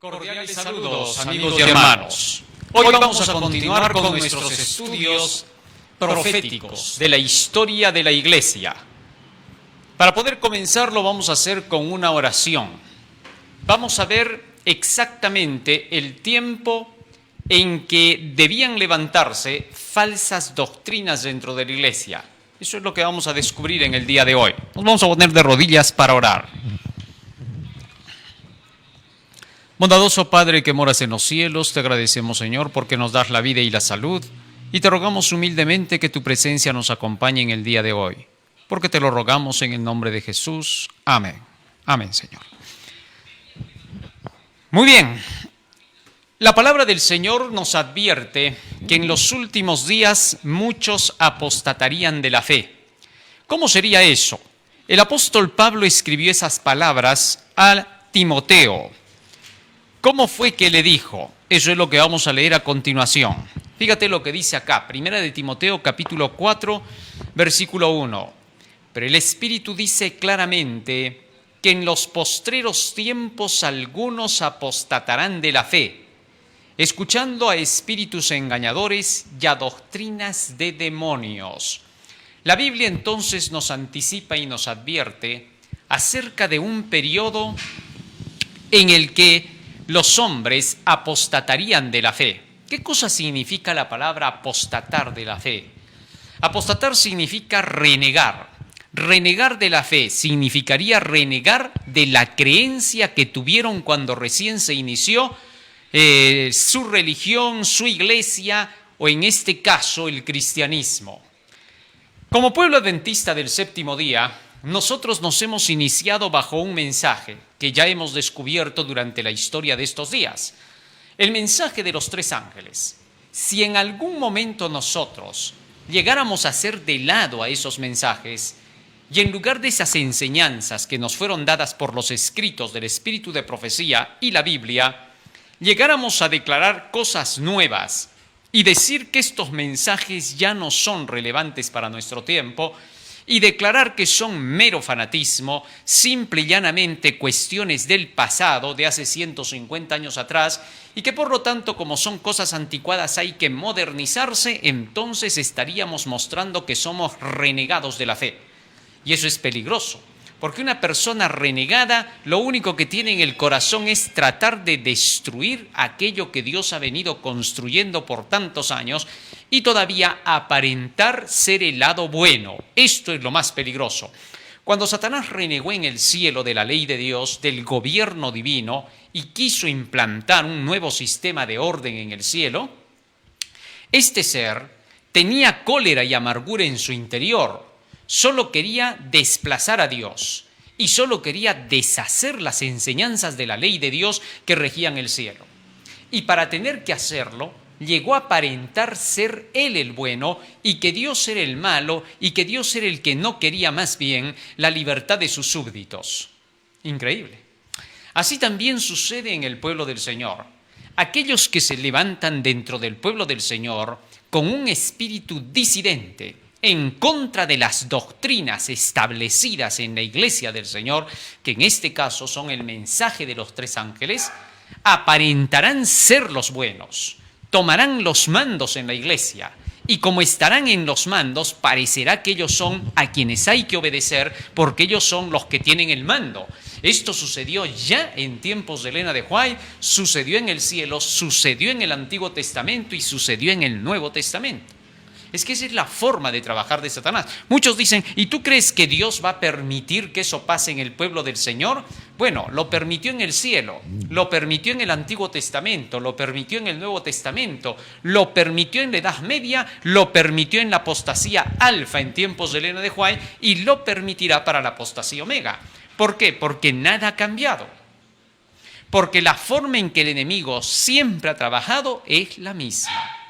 Cordiales saludos, amigos y hermanos. Hoy vamos a continuar con nuestros estudios proféticos de la historia de la Iglesia. Para poder comenzarlo vamos a hacer con una oración. Vamos a ver exactamente el tiempo en que debían levantarse falsas doctrinas dentro de la Iglesia. Eso es lo que vamos a descubrir en el día de hoy. Nos vamos a poner de rodillas para orar. Bondadoso Padre que moras en los cielos, te agradecemos, Señor, porque nos das la vida y la salud, y te rogamos humildemente que tu presencia nos acompañe en el día de hoy, porque te lo rogamos en el nombre de Jesús. Amén. Amén, Señor. Muy bien. La palabra del Señor nos advierte que en los últimos días muchos apostatarían de la fe. ¿Cómo sería eso? El apóstol Pablo escribió esas palabras a Timoteo. ¿Cómo fue que le dijo? Eso es lo que vamos a leer a continuación. Fíjate lo que dice acá, Primera de Timoteo, capítulo 4, versículo 1. Pero el Espíritu dice claramente que en los postreros tiempos algunos apostatarán de la fe, escuchando a espíritus engañadores y a doctrinas de demonios. La Biblia entonces nos anticipa y nos advierte acerca de un periodo en el que los hombres apostatarían de la fe. ¿Qué cosa significa la palabra apostatar de la fe? Apostatar significa renegar. Renegar de la fe significaría renegar de la creencia que tuvieron cuando recién se inició su religión, su iglesia, o en este caso el cristianismo. Como pueblo adventista del séptimo día, nosotros nos hemos iniciado bajo un mensaje que ya hemos descubierto durante la historia de estos días. El mensaje de los tres ángeles. Si en algún momento nosotros llegáramos a hacer de lado a esos mensajes y en lugar de esas enseñanzas que nos fueron dadas por los escritos del Espíritu de Profecía y la Biblia, llegáramos a declarar cosas nuevas y decir que estos mensajes ya no son relevantes para nuestro tiempo, y declarar que son mero fanatismo, simple y llanamente cuestiones del pasado, de hace 150 años atrás, y que por lo tanto, como son cosas anticuadas, hay que modernizarse, entonces estaríamos mostrando que somos renegados de la fe. Y eso es peligroso, porque una persona renegada lo único que tiene en el corazón es tratar de destruir aquello que Dios ha venido construyendo por tantos años y todavía aparentar ser el lado bueno. Esto es lo más peligroso. Cuando Satanás renegó en el cielo de la ley de Dios, del gobierno divino, y quiso implantar un nuevo sistema de orden en el cielo, este ser tenía cólera y amargura en su interior. Solo quería desplazar a Dios y solo quería deshacer las enseñanzas de la ley de Dios que regían el cielo. Y para tener que hacerlo, llegó a aparentar ser él el bueno y que Dios era el malo y que Dios era el que no quería más bien la libertad de sus súbditos. Increíble. Así también sucede en el pueblo del Señor. Aquellos que se levantan dentro del pueblo del Señor con un espíritu disidente, en contra de las doctrinas establecidas en la iglesia del Señor, que en este caso son el mensaje de los tres ángeles, aparentarán ser los buenos, tomarán los mandos en la iglesia, y como estarán en los mandos, parecerá que ellos son a quienes hay que obedecer, porque ellos son los que tienen el mando. Esto sucedió ya en tiempos de Elena de White, sucedió en el cielo, sucedió en el Antiguo Testamento y sucedió en el Nuevo Testamento. Es que esa es la forma de trabajar de Satanás. Muchos dicen, ¿y tú crees que Dios va a permitir que eso pase en el pueblo del Señor? Bueno, lo permitió en el cielo, lo permitió en el Antiguo Testamento, lo permitió en el Nuevo Testamento, lo permitió en la Edad Media, lo permitió en la apostasía alfa en tiempos de Elena de White y lo permitirá para la apostasía omega. ¿Por qué? Porque nada ha cambiado. Porque la forma en que el enemigo siempre ha trabajado es la misma.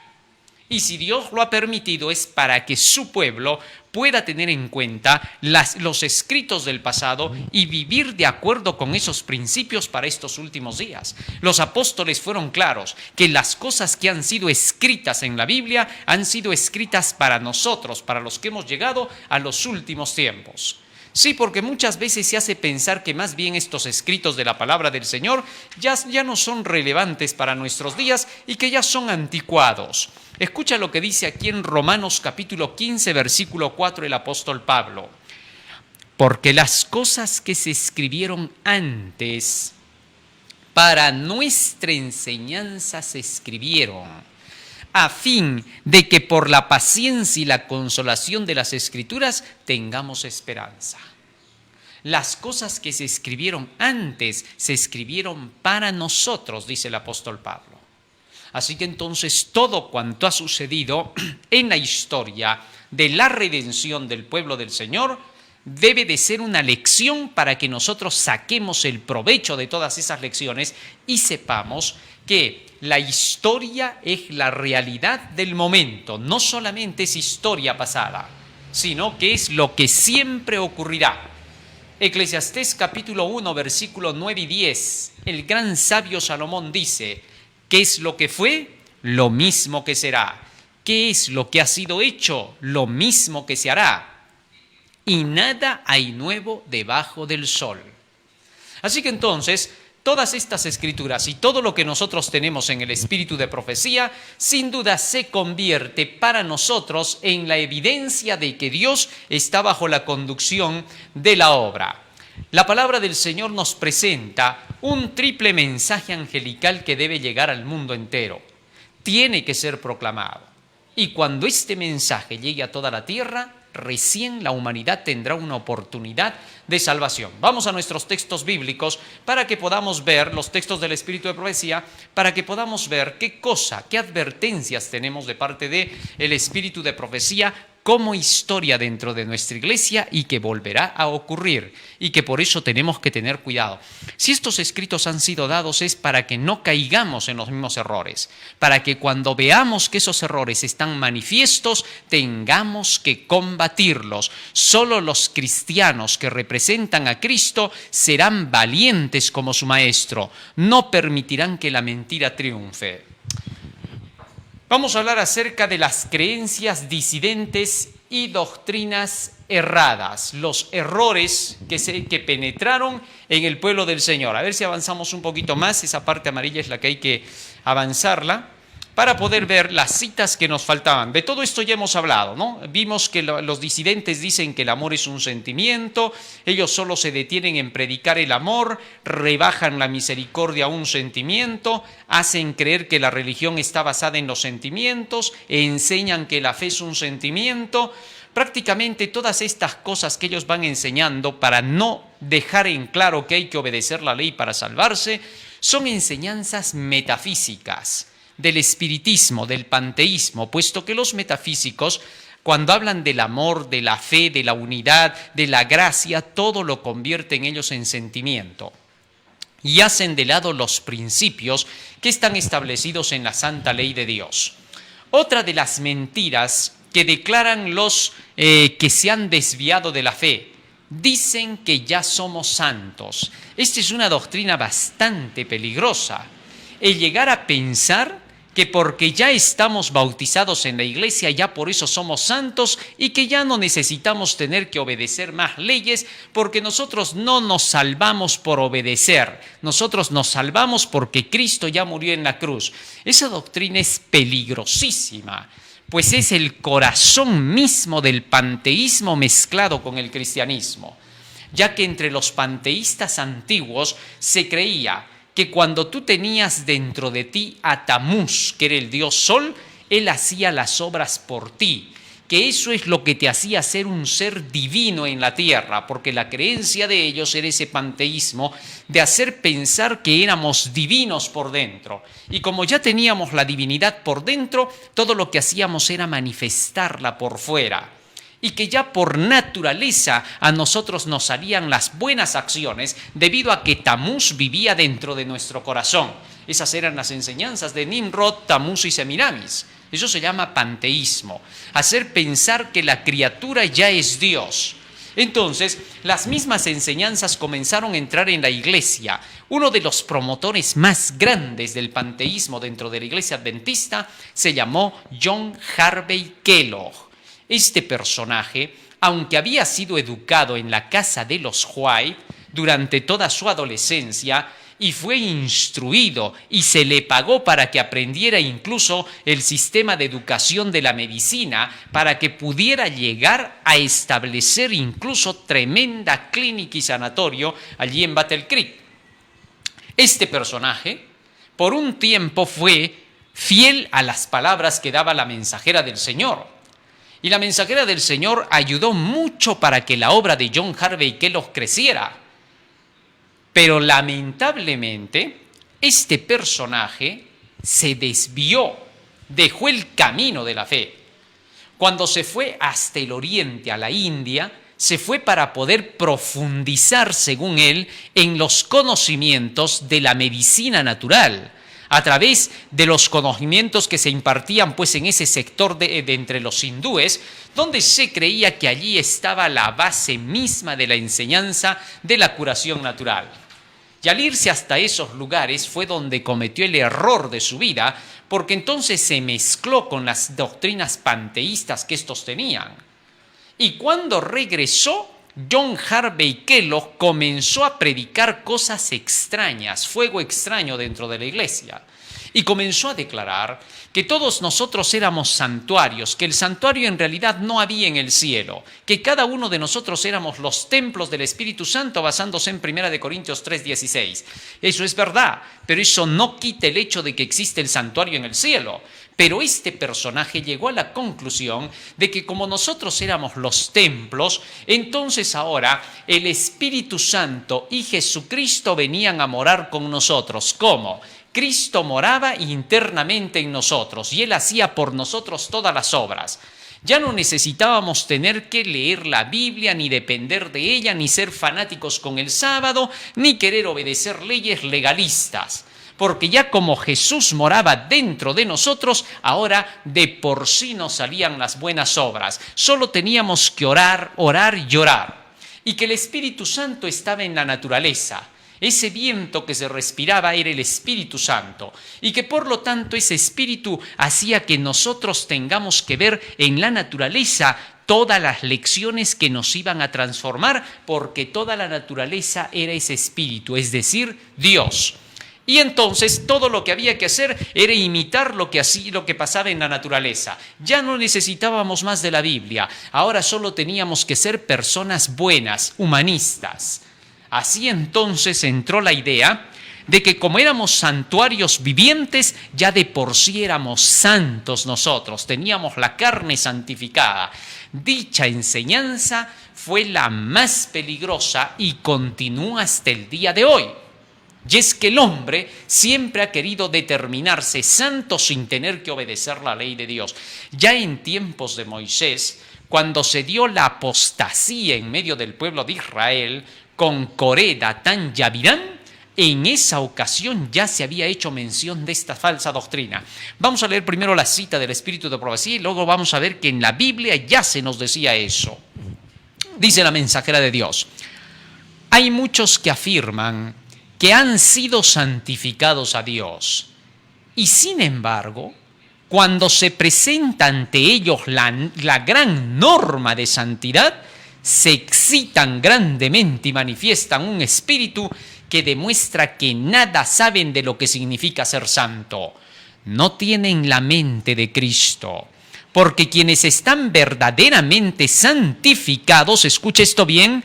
Y si Dios lo ha permitido es para que su pueblo pueda tener en cuenta los escritos del pasado y vivir de acuerdo con esos principios para estos últimos días. Los apóstoles fueron claros que las cosas que han sido escritas en la Biblia han sido escritas para nosotros, para los que hemos llegado a los últimos tiempos. Sí, porque muchas veces se hace pensar que más bien estos escritos de la palabra del Señor ya no son relevantes para nuestros días y que ya son anticuados. Escucha lo que dice aquí en Romanos capítulo 15, versículo 4 el apóstol Pablo. Porque las cosas que se escribieron antes para nuestra enseñanza se escribieron, a fin de que por la paciencia y la consolación de las Escrituras tengamos esperanza. Las cosas que se escribieron antes se escribieron para nosotros, dice el apóstol Pablo. Así que entonces todo cuanto ha sucedido en la historia de la redención del pueblo del Señor debe de ser una lección para que nosotros saquemos el provecho de todas esas lecciones y sepamos que la historia es la realidad del momento, no solamente es historia pasada, sino que es lo que siempre ocurrirá. Eclesiastés capítulo 1, versículo 9 y 10, el gran sabio Salomón dice, ¿qué es lo que fue? Lo mismo que será. ¿Qué es lo que ha sido hecho? Lo mismo que se hará. Y nada hay nuevo debajo del sol. Así que entonces, todas estas escrituras y todo lo que nosotros tenemos en el espíritu de profecía, sin duda se convierte para nosotros en la evidencia de que Dios está bajo la conducción de la obra. La palabra del Señor nos presenta un triple mensaje angelical que debe llegar al mundo entero. Tiene que ser proclamado. Y cuando este mensaje llegue a toda la tierra, recién la humanidad tendrá una oportunidad de salvación. Vamos a nuestros textos bíblicos para que podamos ver, los textos del Espíritu de Profecía, para que podamos ver qué advertencias tenemos de parte del Espíritu de Profecía como historia dentro de nuestra iglesia y que volverá a ocurrir y que por eso tenemos que tener cuidado. Si estos escritos han sido dados es para que no caigamos en los mismos errores, para que cuando veamos que esos errores están manifiestos tengamos que combatirlos. Solo los cristianos que representan a Cristo serán valientes como su Maestro, no permitirán que la mentira triunfe. Vamos a hablar acerca de las creencias disidentes y doctrinas erradas, los errores que penetraron en el pueblo del Señor. A ver si avanzamos un poquito más, esa parte amarilla es la que hay que avanzarla, para poder ver las citas que nos faltaban. De todo esto ya hemos hablado, ¿no? Vimos que los disidentes dicen que el amor es un sentimiento, ellos solo se detienen en predicar el amor, rebajan la misericordia a un sentimiento, hacen creer que la religión está basada en los sentimientos, enseñan que la fe es un sentimiento. Prácticamente todas estas cosas que ellos van enseñando para no dejar en claro que hay que obedecer la ley para salvarse, son enseñanzas metafísicas del espiritismo, del panteísmo, puesto que los metafísicos, cuando hablan del amor, de la fe, de la unidad, de la gracia, todo lo convierten ellos en sentimiento y hacen de lado los principios que están establecidos en la santa ley de Dios. Otra de las mentiras que declaran los que se han desviado de la fe, dicen que ya somos santos. Esta es una doctrina bastante peligrosa. El llegar a pensar que porque ya estamos bautizados en la iglesia, ya por eso somos santos y que ya no necesitamos tener que obedecer más leyes porque nosotros no nos salvamos por obedecer, nosotros nos salvamos porque Cristo ya murió en la cruz. Esa doctrina es peligrosísima, pues es el corazón mismo del panteísmo mezclado con el cristianismo, ya que entre los panteístas antiguos se creía que cuando tú tenías dentro de ti a Tamuz, que era el dios Sol, él hacía las obras por ti, que eso es lo que te hacía ser un ser divino en la tierra, porque la creencia de ellos era ese panteísmo de hacer pensar que éramos divinos por dentro. Y como ya teníamos la divinidad por dentro, todo lo que hacíamos era manifestarla por fuera. Y que ya por naturaleza a nosotros nos salían las buenas acciones debido a que Tamuz vivía dentro de nuestro corazón. Esas eran las enseñanzas de Nimrod, Tamuz y Semiramis. Eso se llama panteísmo, hacer pensar que la criatura ya es Dios. Entonces, las mismas enseñanzas comenzaron a entrar en la iglesia. Uno de los promotores más grandes del panteísmo dentro de la iglesia adventista se llamó John Harvey Kellogg. Este personaje aunque había sido educado en la casa de los White durante toda su adolescencia, y fue instruido y se le pagó para que aprendiera incluso el sistema de educación de la medicina, para que pudiera llegar a establecer incluso tremenda clínica y sanatorio allí en Battle Creek. Este personaje, por un tiempo, fue fiel a las palabras que daba la mensajera del Señor. Y la mensajera del Señor ayudó mucho para que la obra de John Harvey Kellogg creciera. Pero lamentablemente, este personaje se desvió, dejó el camino de la fe. Cuando se fue hasta el oriente, a la India, se fue para poder profundizar, según él, en los conocimientos de la medicina natural, a través de los conocimientos que se impartían pues en ese sector de entre los hindúes, donde se creía que allí estaba la base misma de la enseñanza de la curación natural. Y al irse hasta esos lugares fue donde cometió el error de su vida, porque entonces se mezcló con las doctrinas panteístas que estos tenían. Y cuando regresó, John Harvey Kellogg comenzó a predicar cosas extrañas, fuego extraño dentro de la iglesia. Y comenzó a declarar que todos nosotros éramos santuarios, que el santuario en realidad no había en el cielo, que cada uno de nosotros éramos los templos del Espíritu Santo, basándose en 1 Corintios 3:16. Eso es verdad, pero eso no quita el hecho de que existe el santuario en el cielo. Pero este personaje llegó a la conclusión de que como nosotros éramos los templos, entonces ahora el Espíritu Santo y Jesucristo venían a morar con nosotros. ¿Cómo? Cristo moraba internamente en nosotros y Él hacía por nosotros todas las obras. Ya no necesitábamos tener que leer la Biblia, ni depender de ella, ni ser fanáticos con el sábado, ni querer obedecer leyes legalistas. Porque ya como Jesús moraba dentro de nosotros, ahora de por sí nos salían las buenas obras. Solo teníamos que orar, orar y orar. Y que el Espíritu Santo estaba en la naturaleza. Ese viento que se respiraba era el Espíritu Santo y que por lo tanto ese Espíritu hacía que nosotros tengamos que ver en la naturaleza todas las lecciones que nos iban a transformar, porque toda la naturaleza era ese Espíritu, es decir, Dios. Y entonces todo lo que había que hacer era imitar lo que pasaba en la naturaleza. Ya no necesitábamos más de la Biblia, ahora solo teníamos que ser personas buenas, humanistas. Así entonces entró la idea de que como éramos santuarios vivientes, ya de por sí éramos santos nosotros, teníamos la carne santificada. Dicha enseñanza fue la más peligrosa y continúa hasta el día de hoy. Y es que el hombre siempre ha querido determinarse santo sin tener que obedecer la ley de Dios. Ya en tiempos de Moisés, cuando se dio la apostasía en medio del pueblo de Israel, con Coré, Datán y Abirán, en esa ocasión ya se había hecho mención de esta falsa doctrina. Vamos a leer primero la cita del Espíritu de Profecía y luego vamos a ver que en la Biblia ya se nos decía eso. Dice la mensajera de Dios: hay muchos que afirman que han sido santificados a Dios y sin embargo, cuando se presenta ante ellos la gran norma de santidad, se excitan grandemente y manifiestan un espíritu que demuestra que nada saben de lo que significa ser santo. No tienen la mente de Cristo, porque quienes están verdaderamente santificados, escucha esto bien,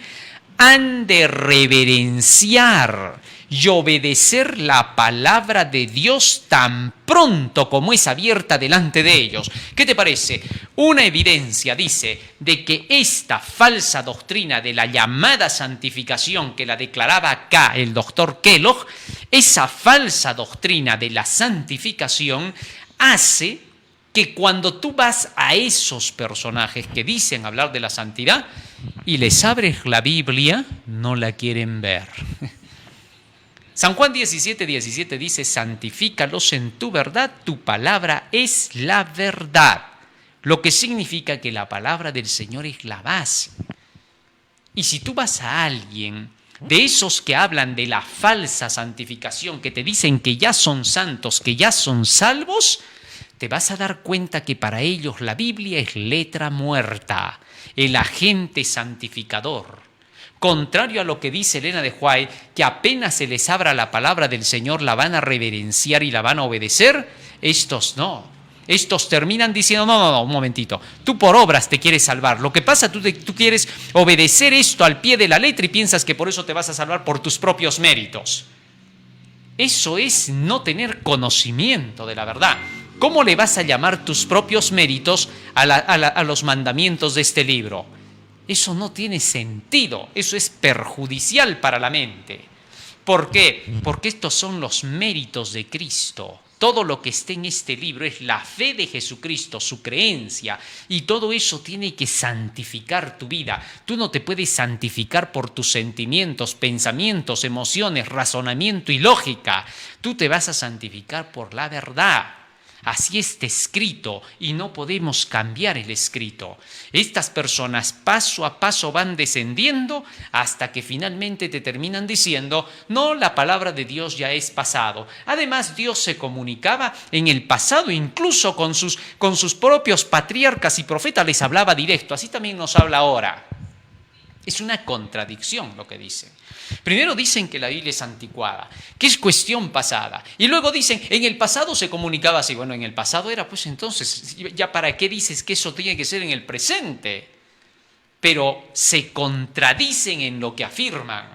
han de reverenciar y obedecer la palabra de Dios tan pronto como es abierta delante de ellos. ¿Qué te parece? Una evidencia, dice, de que esta falsa doctrina de la llamada santificación que la declaraba acá el doctor Kellogg, esa falsa doctrina de la santificación hace que cuando tú vas a esos personajes que dicen hablar de la santidad y les abres la Biblia, no la quieren ver. San Juan 17:17 dice: santifícalos en tu verdad, tu palabra es la verdad. Lo que significa que la palabra del Señor es la base. Y si tú vas a alguien de esos que hablan de la falsa santificación, que te dicen que ya son santos, que ya son salvos, te vas a dar cuenta que para ellos la Biblia es letra muerta, el agente santificador. Contrario a lo que dice Elena de White, que apenas se les abra la palabra del Señor la van a reverenciar y la van a obedecer, estos no. Estos terminan diciendo, no, un momentito, tú por obras te quieres salvar. Lo que pasa, tú quieres obedecer esto al pie de la letra y piensas que por eso te vas a salvar por tus propios méritos. Eso es no tener conocimiento de la verdad. ¿Cómo le vas a llamar tus propios méritos a los mandamientos de este libro? Eso no tiene sentido, eso es perjudicial para la mente. ¿Por qué? Porque estos son los méritos de Cristo. Todo lo que esté en este libro es la fe de Jesucristo, su creencia, y todo eso tiene que santificar tu vida. Tú no te puedes santificar por tus sentimientos, pensamientos, emociones, razonamiento y lógica. Tú te vas a santificar por la verdad. Así está escrito y no podemos cambiar el escrito. Estas personas paso a paso van descendiendo hasta que finalmente te terminan diciendo, no, la palabra de Dios ya es pasado. Además, Dios se comunicaba en el pasado, incluso con sus propios patriarcas y profetas les hablaba directo. Así también nos habla ahora. Es una contradicción lo que dicen. Primero dicen que la Biblia es anticuada, que es cuestión pasada. Y luego dicen, en el pasado se comunicaba así. Bueno, en el pasado era, pues entonces, ¿ya para qué dices que eso tiene que ser en el presente? Pero se contradicen en lo que afirman.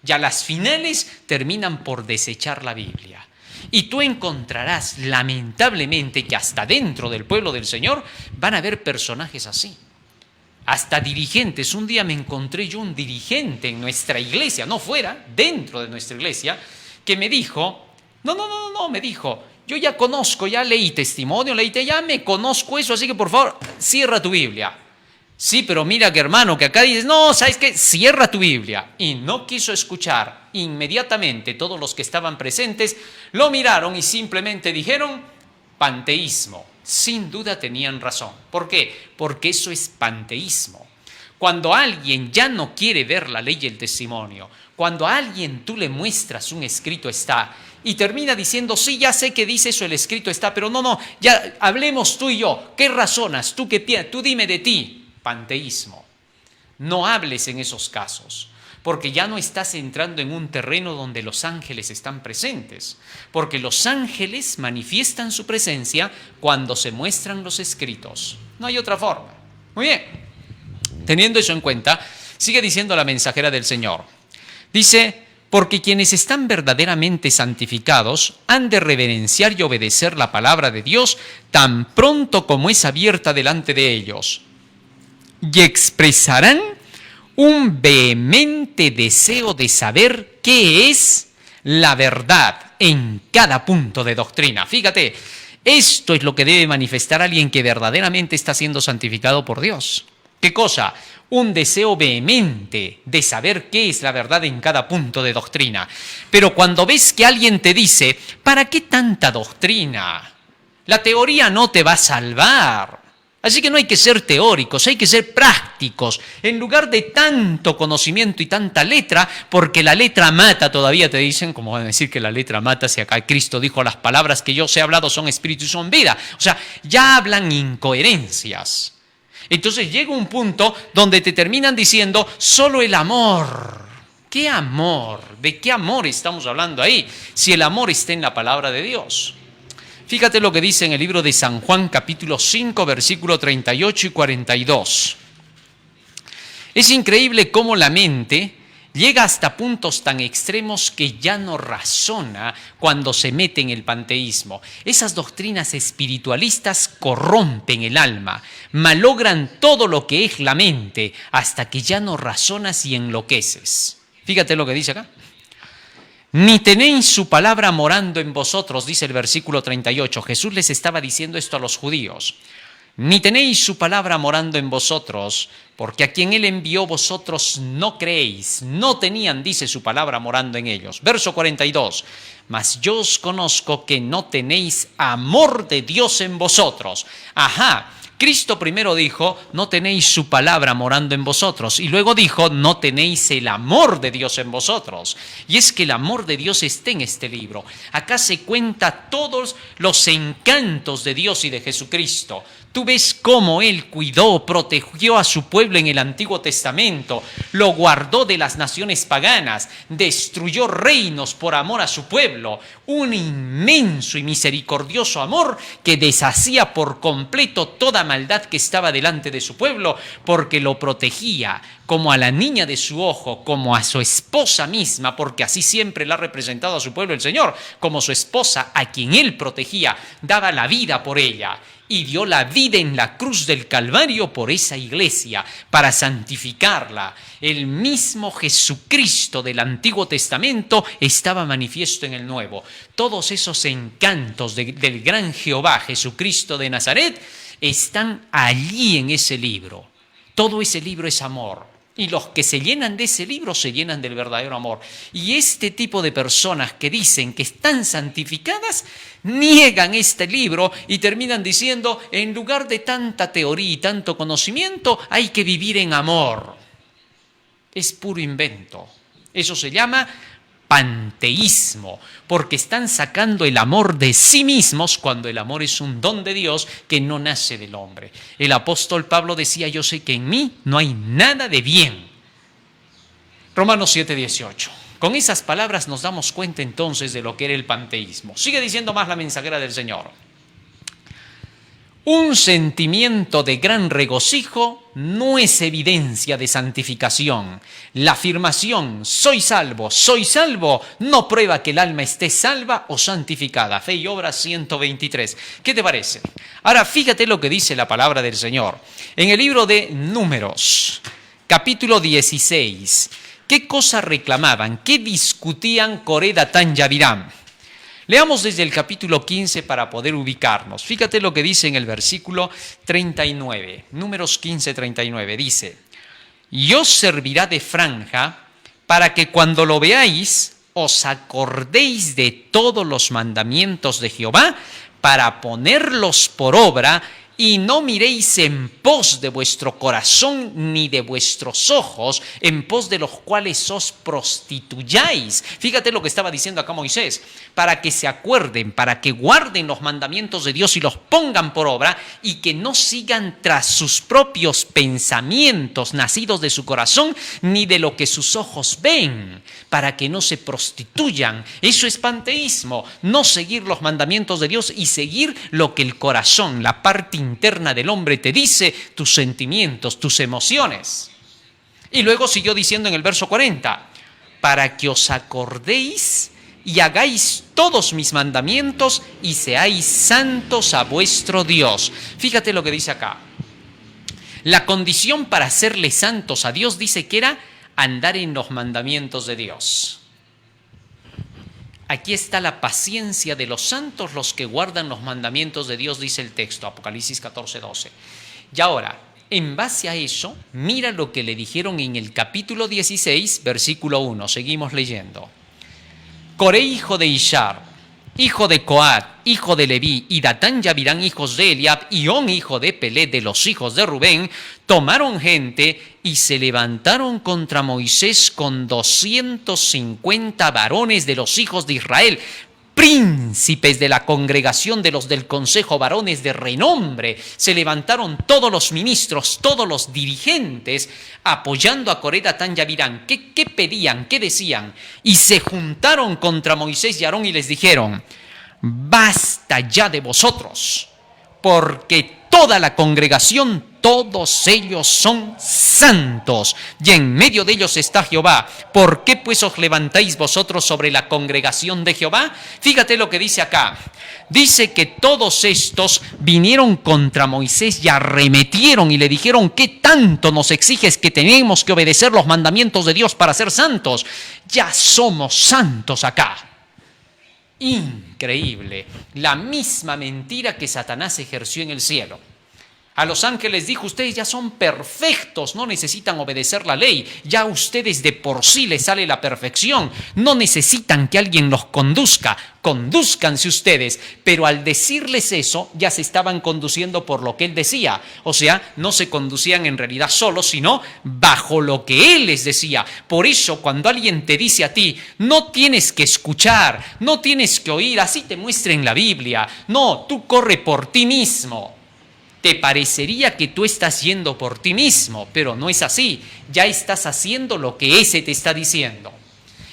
Ya las finales terminan por desechar la Biblia. Y tú encontrarás, lamentablemente, que hasta dentro del pueblo del Señor van a haber personajes así. Hasta dirigentes. Un día me encontré yo un dirigente en nuestra iglesia, no fuera, dentro de nuestra iglesia, que me dijo, no, me dijo, yo ya conozco, ya leí testimonio, ya me conozco eso, así que por favor, cierra tu Biblia. Sí, pero mira que hermano, que acá dices, no, ¿sabes qué? Cierra tu Biblia. Y no quiso escuchar. Inmediatamente todos los que estaban presentes lo miraron y simplemente dijeron, panteísmo. Sin duda tenían razón. ¿Por qué? Porque eso es panteísmo. Cuando alguien ya no quiere ver la ley y el testimonio, cuando a alguien tú le muestras un escrito está y termina diciendo, sí, ya sé que dice eso, el escrito está, pero no, ya hablemos tú y yo. ¿Qué razonas? ¿Tú qué piensas? Tú dime de ti. Panteísmo. No hables en esos casos. Porque ya no estás entrando en un terreno donde los ángeles están presentes, porque los ángeles manifiestan su presencia cuando se muestran los escritos. No hay otra forma. Muy bien. Teniendo eso en cuenta, sigue diciendo la mensajera del Señor. Dice, porque quienes están verdaderamente santificados han de reverenciar y obedecer la palabra de Dios tan pronto como es abierta delante de ellos, y expresarán un vehemente deseo de saber qué es la verdad en cada punto de doctrina. Fíjate, esto es lo que debe manifestar alguien que verdaderamente está siendo santificado por Dios. ¿Qué cosa? Un deseo vehemente de saber qué es la verdad en cada punto de doctrina. Pero cuando ves que alguien te dice, ¿para qué tanta doctrina? La teoría no te va a salvar. Así que no hay que ser teóricos, hay que ser prácticos. En lugar de tanto conocimiento y tanta letra, porque la letra mata, todavía te dicen, como van a decir que la letra mata si acá Cristo dijo las palabras que yo os he hablado son espíritu y son vida. O sea, ya hablan incoherencias. Entonces llega un punto donde te terminan diciendo solo el amor. ¿Qué amor? ¿De qué amor estamos hablando ahí? Si el amor está en la palabra de Dios. Fíjate lo que dice en el libro de San Juan, capítulo 5, versículo 38 y 42. Es increíble cómo la mente llega hasta puntos tan extremos que ya no razona cuando se mete en el panteísmo. Esas doctrinas espiritualistas corrompen el alma, malogran todo lo que es la mente, hasta que ya no razonas y enloqueces. Fíjate lo que dice acá. Ni tenéis su palabra morando en vosotros, dice el versículo 38. Jesús les estaba diciendo esto a los judíos. Ni tenéis su palabra morando en vosotros, porque a quien él envió vosotros no creéis. No tenían, dice, su palabra morando en ellos. Verso 42. Mas yo os conozco que no tenéis amor de Dios en vosotros. Ajá. Cristo primero dijo, no tenéis su palabra morando en vosotros. Y luego dijo, no tenéis el amor de Dios en vosotros. Y es que el amor de Dios está en este libro. Acá se cuenta todos los encantos de Dios y de Jesucristo. Tú ves cómo Él cuidó, protegió a su pueblo en el Antiguo Testamento, lo guardó de las naciones paganas, destruyó reinos por amor a su pueblo. Un inmenso y misericordioso amor que deshacía por completo toda maldad que estaba delante de su pueblo, porque lo protegía como a la niña de su ojo, como a su esposa misma, porque así siempre la ha representado a su pueblo el Señor, como su esposa a quien Él protegía, daba la vida por ella. Y dio la vida en la cruz del Calvario por esa iglesia, para santificarla. El mismo Jesucristo del Antiguo Testamento estaba manifiesto en el Nuevo. Todos esos encantos del gran Jehová, Jesucristo de Nazaret, están allí en ese libro. Todo ese libro es amor. Y los que se llenan de ese libro se llenan del verdadero amor. Y este tipo de personas que dicen que están santificadas, niegan este libro y terminan diciendo, en lugar de tanta teoría y tanto conocimiento, hay que vivir en amor. Es puro invento. Eso se llama panteísmo, porque están sacando el amor de sí mismos cuando el amor es un don de Dios que no nace del hombre. El apóstol Pablo decía, yo sé que en mí no hay nada de bien. Romanos 7:18. Con esas palabras nos damos cuenta entonces de lo que era el panteísmo. Sigue diciendo más la mensajera del Señor. Un sentimiento de gran regocijo no es evidencia de santificación. La afirmación soy salvo, no prueba que el alma esté salva o santificada. Fe y Obras 123. ¿Qué te parece? Ahora fíjate lo que dice la palabra del Señor. En el libro de Números, capítulo 16, ¿qué cosa reclamaban? ¿Qué discutían Coré, Datán y Abiram? Leamos desde el capítulo 15 para poder ubicarnos. Fíjate lo que dice en el versículo 39, Números 15, 39. Dice, y os servirá de franja para que cuando lo veáis os acordéis de todos los mandamientos de Jehová para ponerlos por obra y no miréis en pos de vuestro corazón ni de vuestros ojos, en pos de los cuales os prostituyáis. Fíjate lo que estaba diciendo acá Moisés, para que se acuerden, para que guarden los mandamientos de Dios y los pongan por obra y que no sigan tras sus propios pensamientos nacidos de su corazón ni de lo que sus ojos ven, para que no se prostituyan. Eso es panteísmo, no seguir los mandamientos de Dios y seguir lo que el corazón, la parte interna del hombre te dice, tus sentimientos, tus emociones. Y luego siguió diciendo en el verso 40, para que os acordéis y hagáis todos mis mandamientos y seáis santos a vuestro Dios. Fíjate lo que dice acá. La condición para hacerle santos a Dios dice que era andar en los mandamientos de Dios. Aquí está la paciencia de los santos, los que guardan los mandamientos de Dios, dice el texto, Apocalipsis 14:12. Y ahora, en base a eso, mira lo que le dijeron en el capítulo 16, versículo 1. Seguimos leyendo. Coré, hijo de Ishar, hijo de Coat, hijo de Leví, y Datán y Abirán, hijos de Eliab, y On, hijo de Pelé, de los hijos de Rubén, tomaron gente y se levantaron contra Moisés con 250 varones de los hijos de Israel, príncipes de la congregación de los del consejo, varones de renombre. Se levantaron todos los ministros, todos los dirigentes, apoyando a Coré, Datán y Abirán. ¿Qué pedían? ¿Qué decían? Y se juntaron contra Moisés y Aarón y les dijeron, basta ya de vosotros, porque toda la congregación, todos ellos son santos, y en medio de ellos está Jehová. ¿Por qué pues os levantáis vosotros sobre la congregación de Jehová? Fíjate lo que dice acá. Dice que todos estos vinieron contra Moisés y arremetieron y le dijeron, ¿qué tanto nos exiges que tenemos que obedecer los mandamientos de Dios para ser santos? Ya somos santos acá. Increíble, la misma mentira que Satanás ejerció en el cielo. A los ángeles dijo, ustedes ya son perfectos, no necesitan obedecer la ley, ya a ustedes de por sí les sale la perfección, no necesitan que alguien los conduzca, condúzcanse ustedes. Pero al decirles eso, ya se estaban conduciendo por lo que él decía, o sea, no se conducían en realidad solos, sino bajo lo que él les decía. Por eso, cuando alguien te dice a ti, no tienes que escuchar, no tienes que oír, así te muestra en la Biblia, no, tú corre por ti mismo. Te parecería que tú estás yendo por ti mismo, pero no es así. Ya estás haciendo lo que ese te está diciendo.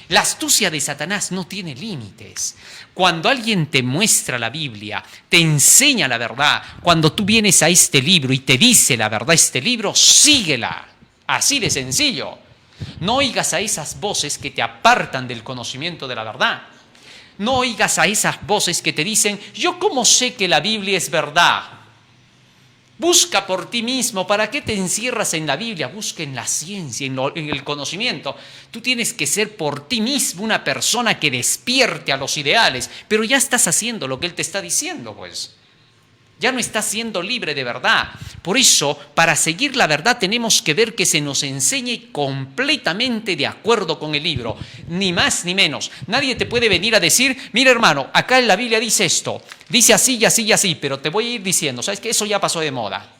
La astucia de Satanás no tiene límites. Cuando alguien te muestra la Biblia, te enseña la verdad, cuando tú vienes a este libro y te dice la verdad este libro, síguela. Así de sencillo. No oigas a esas voces que te apartan del conocimiento de la verdad. No oigas a esas voces que te dicen, yo cómo sé que la Biblia es verdad. Busca por ti mismo. ¿Para qué te encierras en la Biblia? Busca en la ciencia, en el conocimiento. Tú tienes que ser por ti mismo una persona que despierte a los ideales. Pero ya estás haciendo lo que él te está diciendo, pues. Ya no estás siendo libre de verdad. Por eso, para seguir la verdad tenemos que ver que se nos enseñe completamente de acuerdo con el libro. Ni más ni menos. Nadie te puede venir a decir, mira hermano, acá en la Biblia dice esto. Dice así y así y así, pero te voy a ir diciendo, ¿sabes qué? Eso ya pasó de moda.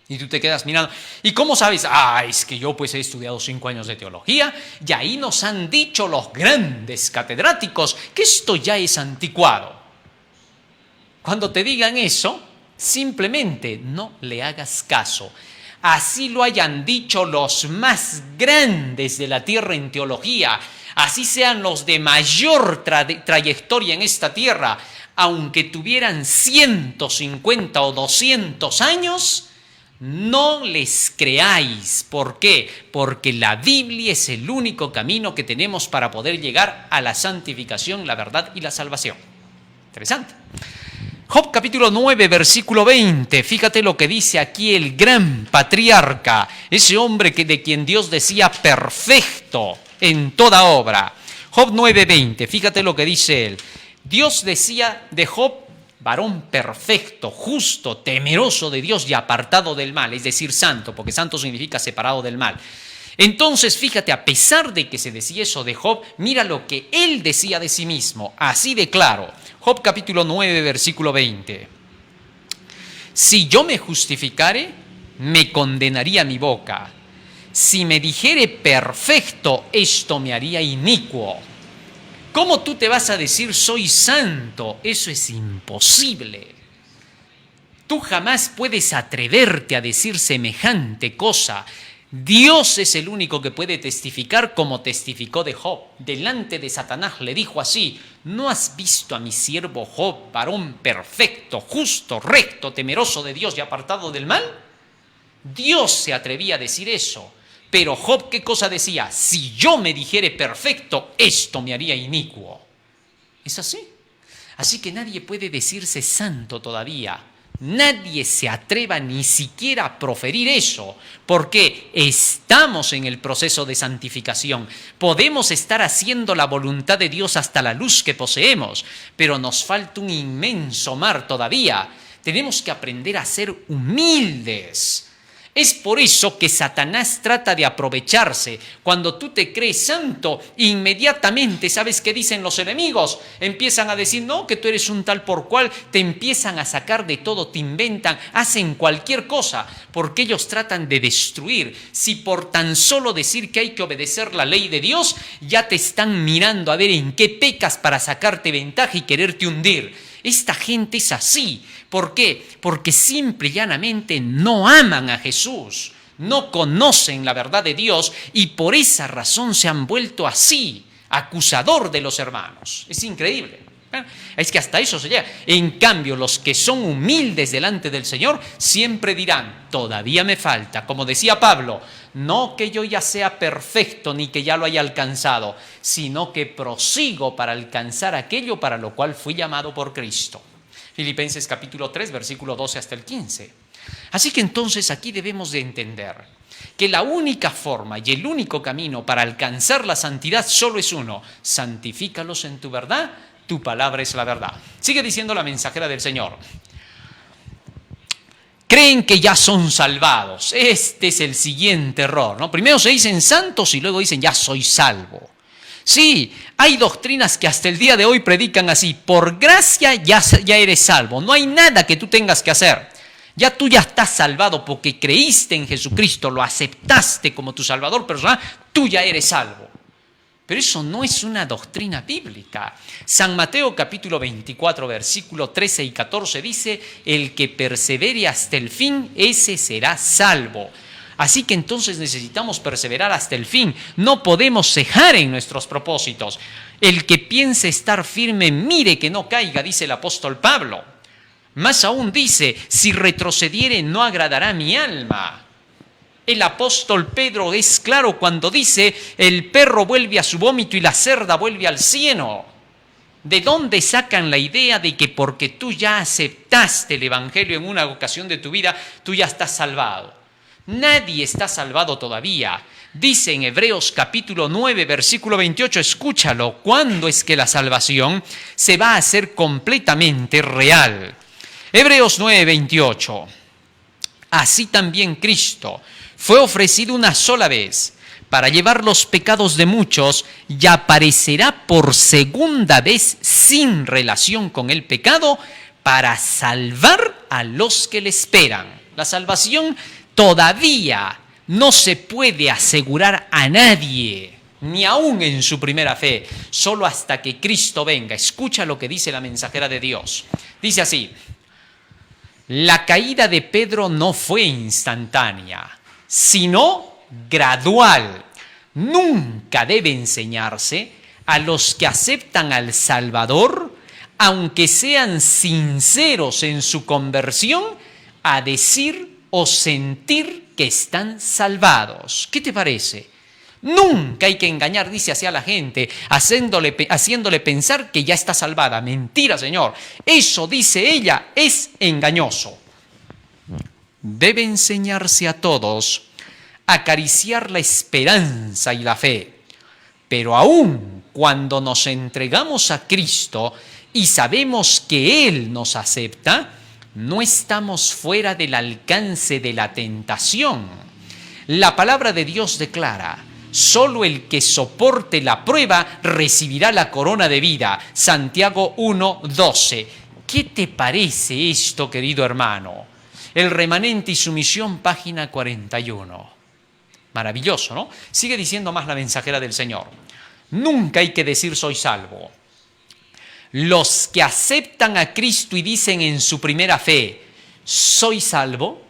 Y tú te quedas mirando. ¿Y cómo sabes? Es que yo pues he estudiado 5 años de teología y ahí nos han dicho los grandes catedráticos que esto ya es anticuado. Cuando te digan eso, simplemente no le hagas caso. Así lo hayan dicho los más grandes de la tierra en teología, así sean los de mayor trayectoria en esta tierra, aunque tuvieran 150 o 200 años, no les creáis. ¿Por qué? Porque la Biblia es el único camino que tenemos para poder llegar a la santificación, la verdad y la salvación. Interesante. Job capítulo 9, versículo 20. Fíjate lo que dice aquí el gran patriarca, ese hombre de quien Dios decía perfecto en toda obra. Job 9, 20. Fíjate lo que dice él. Dios decía de Job, varón perfecto, justo, temeroso de Dios y apartado del mal, es decir, santo, porque santo significa separado del mal. Entonces, fíjate, a pesar de que se decía eso de Job, mira lo que él decía de sí mismo, así de claro. Job capítulo 9, versículo 20. Si yo me justificare, me condenaría mi boca. Si me dijere perfecto, esto me haría inicuo. ¿Cómo tú te vas a decir soy santo? Eso es imposible. Tú jamás puedes atreverte a decir semejante cosa. Dios es el único que puede testificar como testificó de Job. Delante de Satanás le dijo así, ¿no has visto a mi siervo Job, varón perfecto, justo, recto, temeroso de Dios y apartado del mal? Dios se atrevía a decir eso. Pero Job, ¿qué cosa decía? Si yo me dijere perfecto, esto me haría inicuo. ¿Es así? Así que nadie puede decirse santo todavía. Nadie se atreva ni siquiera a proferir eso, porque estamos en el proceso de santificación. Podemos estar haciendo la voluntad de Dios hasta la luz que poseemos, pero nos falta un inmenso mar todavía. Tenemos que aprender a ser humildes. Es por eso que Satanás trata de aprovecharse. Cuando tú te crees santo, inmediatamente, ¿sabes qué dicen los enemigos? Empiezan a decir, no, que tú eres un tal por cual, te empiezan a sacar de todo, te inventan, hacen cualquier cosa, porque ellos tratan de destruir. Si por tan solo decir que hay que obedecer la ley de Dios, ya te están mirando a ver en qué pecas para sacarte ventaja y quererte hundir. Esta gente es así. ¿Por qué? Porque simple y llanamente no aman a Jesús, no conocen la verdad de Dios y por esa razón se han vuelto así, acusador de los hermanos. Es increíble. Es que hasta eso se llega. En cambio, los que son humildes delante del Señor siempre dirán, todavía me falta. Como decía Pablo, no que yo ya sea perfecto ni que ya lo haya alcanzado, sino que prosigo para alcanzar aquello para lo cual fui llamado por Cristo. Filipenses capítulo 3, versículo 12 hasta el 15. Así que entonces aquí debemos de entender que la única forma y el único camino para alcanzar la santidad solo es uno: santifícalos en tu verdad, tu palabra es la verdad. Sigue diciendo la mensajera del Señor. creen que ya son salvados. Este es el siguiente error, ¿no? Primero se dicen santos y luego dicen ya soy salvo. Sí, hay doctrinas que hasta el día de hoy predican así: por gracia ya eres salvo, no hay nada que tú tengas que hacer. Tú ya estás salvado porque creíste en Jesucristo, lo aceptaste como tu Salvador personal, tú ya eres salvo. Pero eso no es una doctrina bíblica. San Mateo capítulo 24, versículo 13 y 14 dice: el que persevere hasta el fin, ese será salvo. Así que entonces necesitamos perseverar hasta el fin. No podemos cejar en nuestros propósitos. El que piense estar firme, mire que no caiga, dice el apóstol Pablo. Más aún dice: si retrocediere, no agradará mi alma. El apóstol Pedro es claro cuando dice: el perro vuelve a su vómito y la cerda vuelve al cieno. ¿De dónde sacan la idea de que porque tú ya aceptaste el evangelio en una ocasión de tu vida, tú ya estás salvado? Nadie está salvado todavía. Dice en Hebreos capítulo 9, versículo 28, escúchalo: ¿cuándo es que la salvación se va a hacer completamente real? Hebreos 9, 28. Así también Cristo fue ofrecido una sola vez para llevar los pecados de muchos y aparecerá por segunda vez sin relación con el pecado para salvar a los que le esperan. La salvación todavía no se puede asegurar a nadie, ni aún en su primera fe, solo hasta que Cristo venga. Escucha lo que dice la mensajera de Dios. Dice así: la caída de Pedro no fue instantánea, sino gradual. Nunca debe enseñarse a los que aceptan al Salvador, aunque sean sinceros en su conversión, a decir o sentir que están salvados. ¿Qué te parece? Nunca hay que engañar, dice, así a la gente, haciéndole pensar que ya está salvada. Mentira, Señor. Eso, dice ella, es engañoso. Debe enseñarse a todos a acariciar la esperanza y la fe. Pero aún cuando nos entregamos a Cristo y sabemos que Él nos acepta, no estamos fuera del alcance de la tentación. La palabra de Dios declara: solo el que soporte la prueba recibirá la corona de vida. Santiago 1:12. ¿Qué te parece esto, querido hermano? El remanente y su misión, página 41. Maravilloso, ¿no? Sigue diciendo más la mensajera del Señor: nunca hay que decir soy salvo. Los que aceptan a Cristo y dicen en su primera fe soy salvo,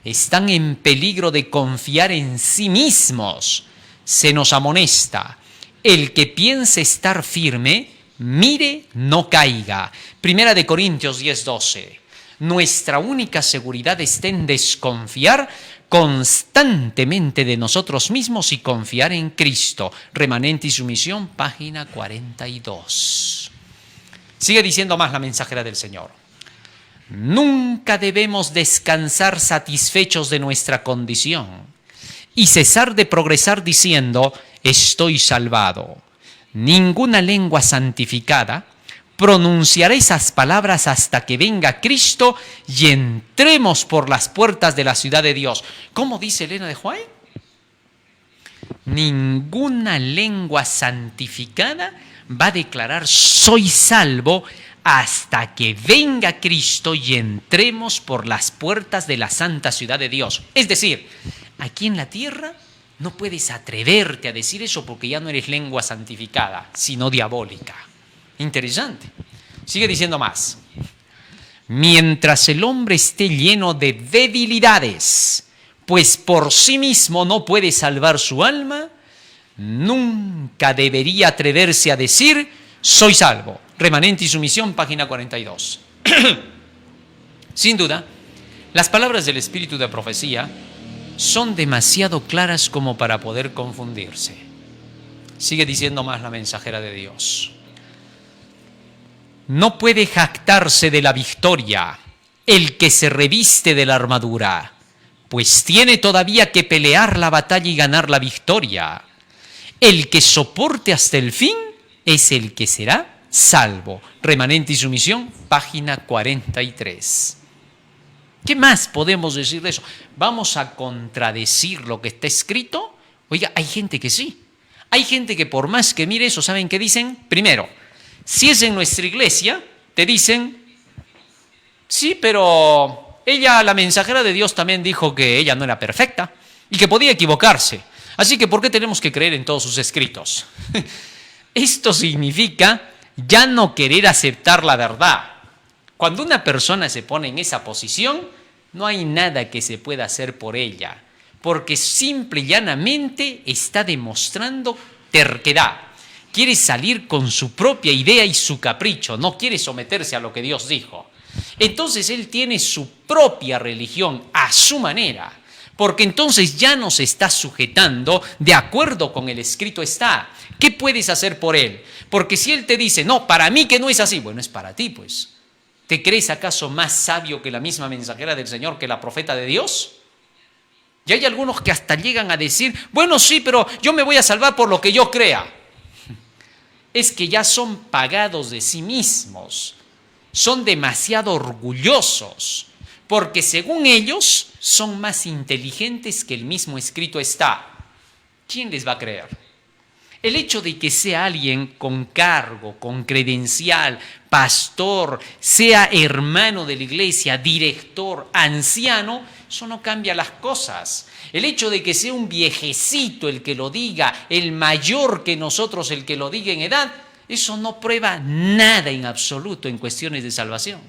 están en peligro de confiar en sí mismos. Se nos amonesta: el que piense estar firme, mire, no caiga. Primera de Corintios 10:12. Nuestra única seguridad está en desconfiar constantemente de nosotros mismos y confiar en Cristo. Remanente y sumisión, página 42. Sigue diciendo más la mensajera del Señor: nunca debemos descansar satisfechos de nuestra condición y cesar de progresar diciendo estoy salvado. Ninguna lengua santificada pronunciará esas palabras hasta que venga Cristo y entremos por las puertas de la ciudad de Dios. ¿Cómo dice Elena de White? Ninguna lengua santificada va a declarar soy salvo hasta que venga Cristo y entremos por las puertas de la santa ciudad de Dios. Es decir, aquí en la tierra no puedes atreverte a decir eso porque ya no eres lengua santificada, sino diabólica. Interesante. Sigue diciendo más: mientras el hombre esté lleno de debilidades, pues por sí mismo no puede salvar su alma, nunca debería atreverse a decir soy salvo. Remanente y sumisión, página 42. Sin duda, las palabras del espíritu de profecía son demasiado claras como para poder confundirse. Sigue diciendo más la mensajera de Dios: no puede jactarse de la victoria el que se reviste de la armadura, pues tiene todavía que pelear la batalla y ganar la victoria. El que soporte hasta el fin es el que será salvo. Remanente y sumisión, página 43. ¿Qué más podemos decir de eso? ¿Vamos a contradecir lo que está escrito? Oiga, hay gente que sí. Hay gente que por más que mire eso, ¿saben qué dicen? Primero, si es en nuestra iglesia, te dicen, sí, pero ella, la mensajera de Dios, también dijo que ella no era perfecta y que podía equivocarse. Así que, ¿por qué tenemos que creer en todos sus escritos? Esto significa ya no querer aceptar la verdad. Cuando una persona se pone en esa posición, no hay nada que se pueda hacer por ella, porque simple y llanamente está demostrando terquedad. Quiere salir con su propia idea y su capricho, no quiere someterse a lo que Dios dijo. Entonces él tiene su propia religión a su manera, porque entonces ya no se está sujetando de acuerdo con el escrito está. ¿Qué puedes hacer por él? Porque si él te dice, no, para mí que no es así, bueno, es para ti pues. ¿Te crees acaso más sabio que la misma mensajera del Señor, que la profeta de Dios? Y hay algunos que hasta llegan a decir, bueno, sí, pero yo me voy a salvar por lo que yo crea. Es que ya son pagados de sí mismos, son demasiado orgullosos, porque según ellos son más inteligentes que el mismo escrito está. ¿Quién les va a creer? El hecho de que sea alguien con cargo, con credencial, pastor, sea hermano de la iglesia, director, anciano, eso no cambia las cosas. El hecho de que sea un viejecito el que lo diga, el mayor que nosotros el que lo diga en edad, eso no prueba nada en absoluto en cuestiones de salvación.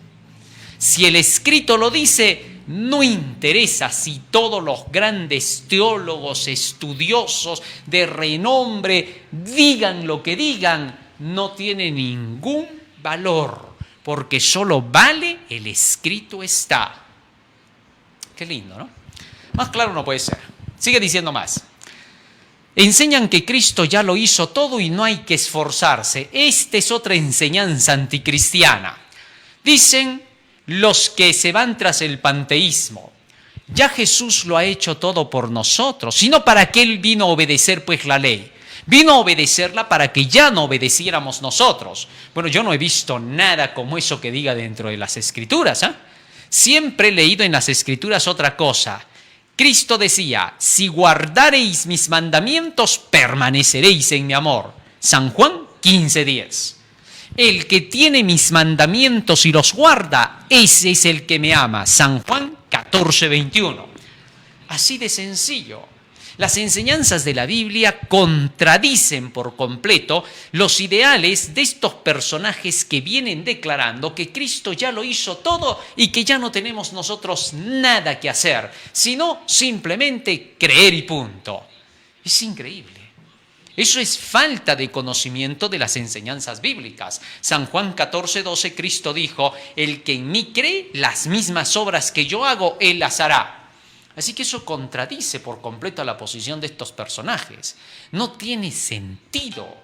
Si el escrito lo dice, no interesa si todos los grandes teólogos, estudiosos de renombre digan lo que digan, no tiene ningún valor, porque solo vale el escrito está. Qué lindo, ¿no? Más claro no puede ser. Sigue diciendo más. Enseñan que Cristo ya lo hizo todo y no hay que esforzarse. Esta es otra enseñanza anticristiana. Dicen los que se van tras el panteísmo, ya Jesús lo ha hecho todo por nosotros, sino para que Él vino a obedecer pues la ley. Vino a obedecerla para que ya no obedeciéramos nosotros. Bueno, yo no he visto nada como eso que diga dentro de las Escrituras, ¿eh? Siempre he leído en las Escrituras otra cosa. Cristo decía, si guardareis mis mandamientos, permaneceréis en mi amor. San Juan 15:10. El que tiene mis mandamientos y los guarda, ese es el que me ama. San Juan 14:21. Así de sencillo. Las enseñanzas de la Biblia contradicen por completo los ideales de estos personajes que vienen declarando que Cristo ya lo hizo todo y que ya no tenemos nosotros nada que hacer, sino simplemente creer y punto. Es increíble. Eso es falta de conocimiento de las enseñanzas bíblicas. San Juan 14:12, Cristo dijo, el que en mí cree, las mismas obras que yo hago, él las hará. Así que eso contradice por completo a la posición de estos personajes. No tiene sentido.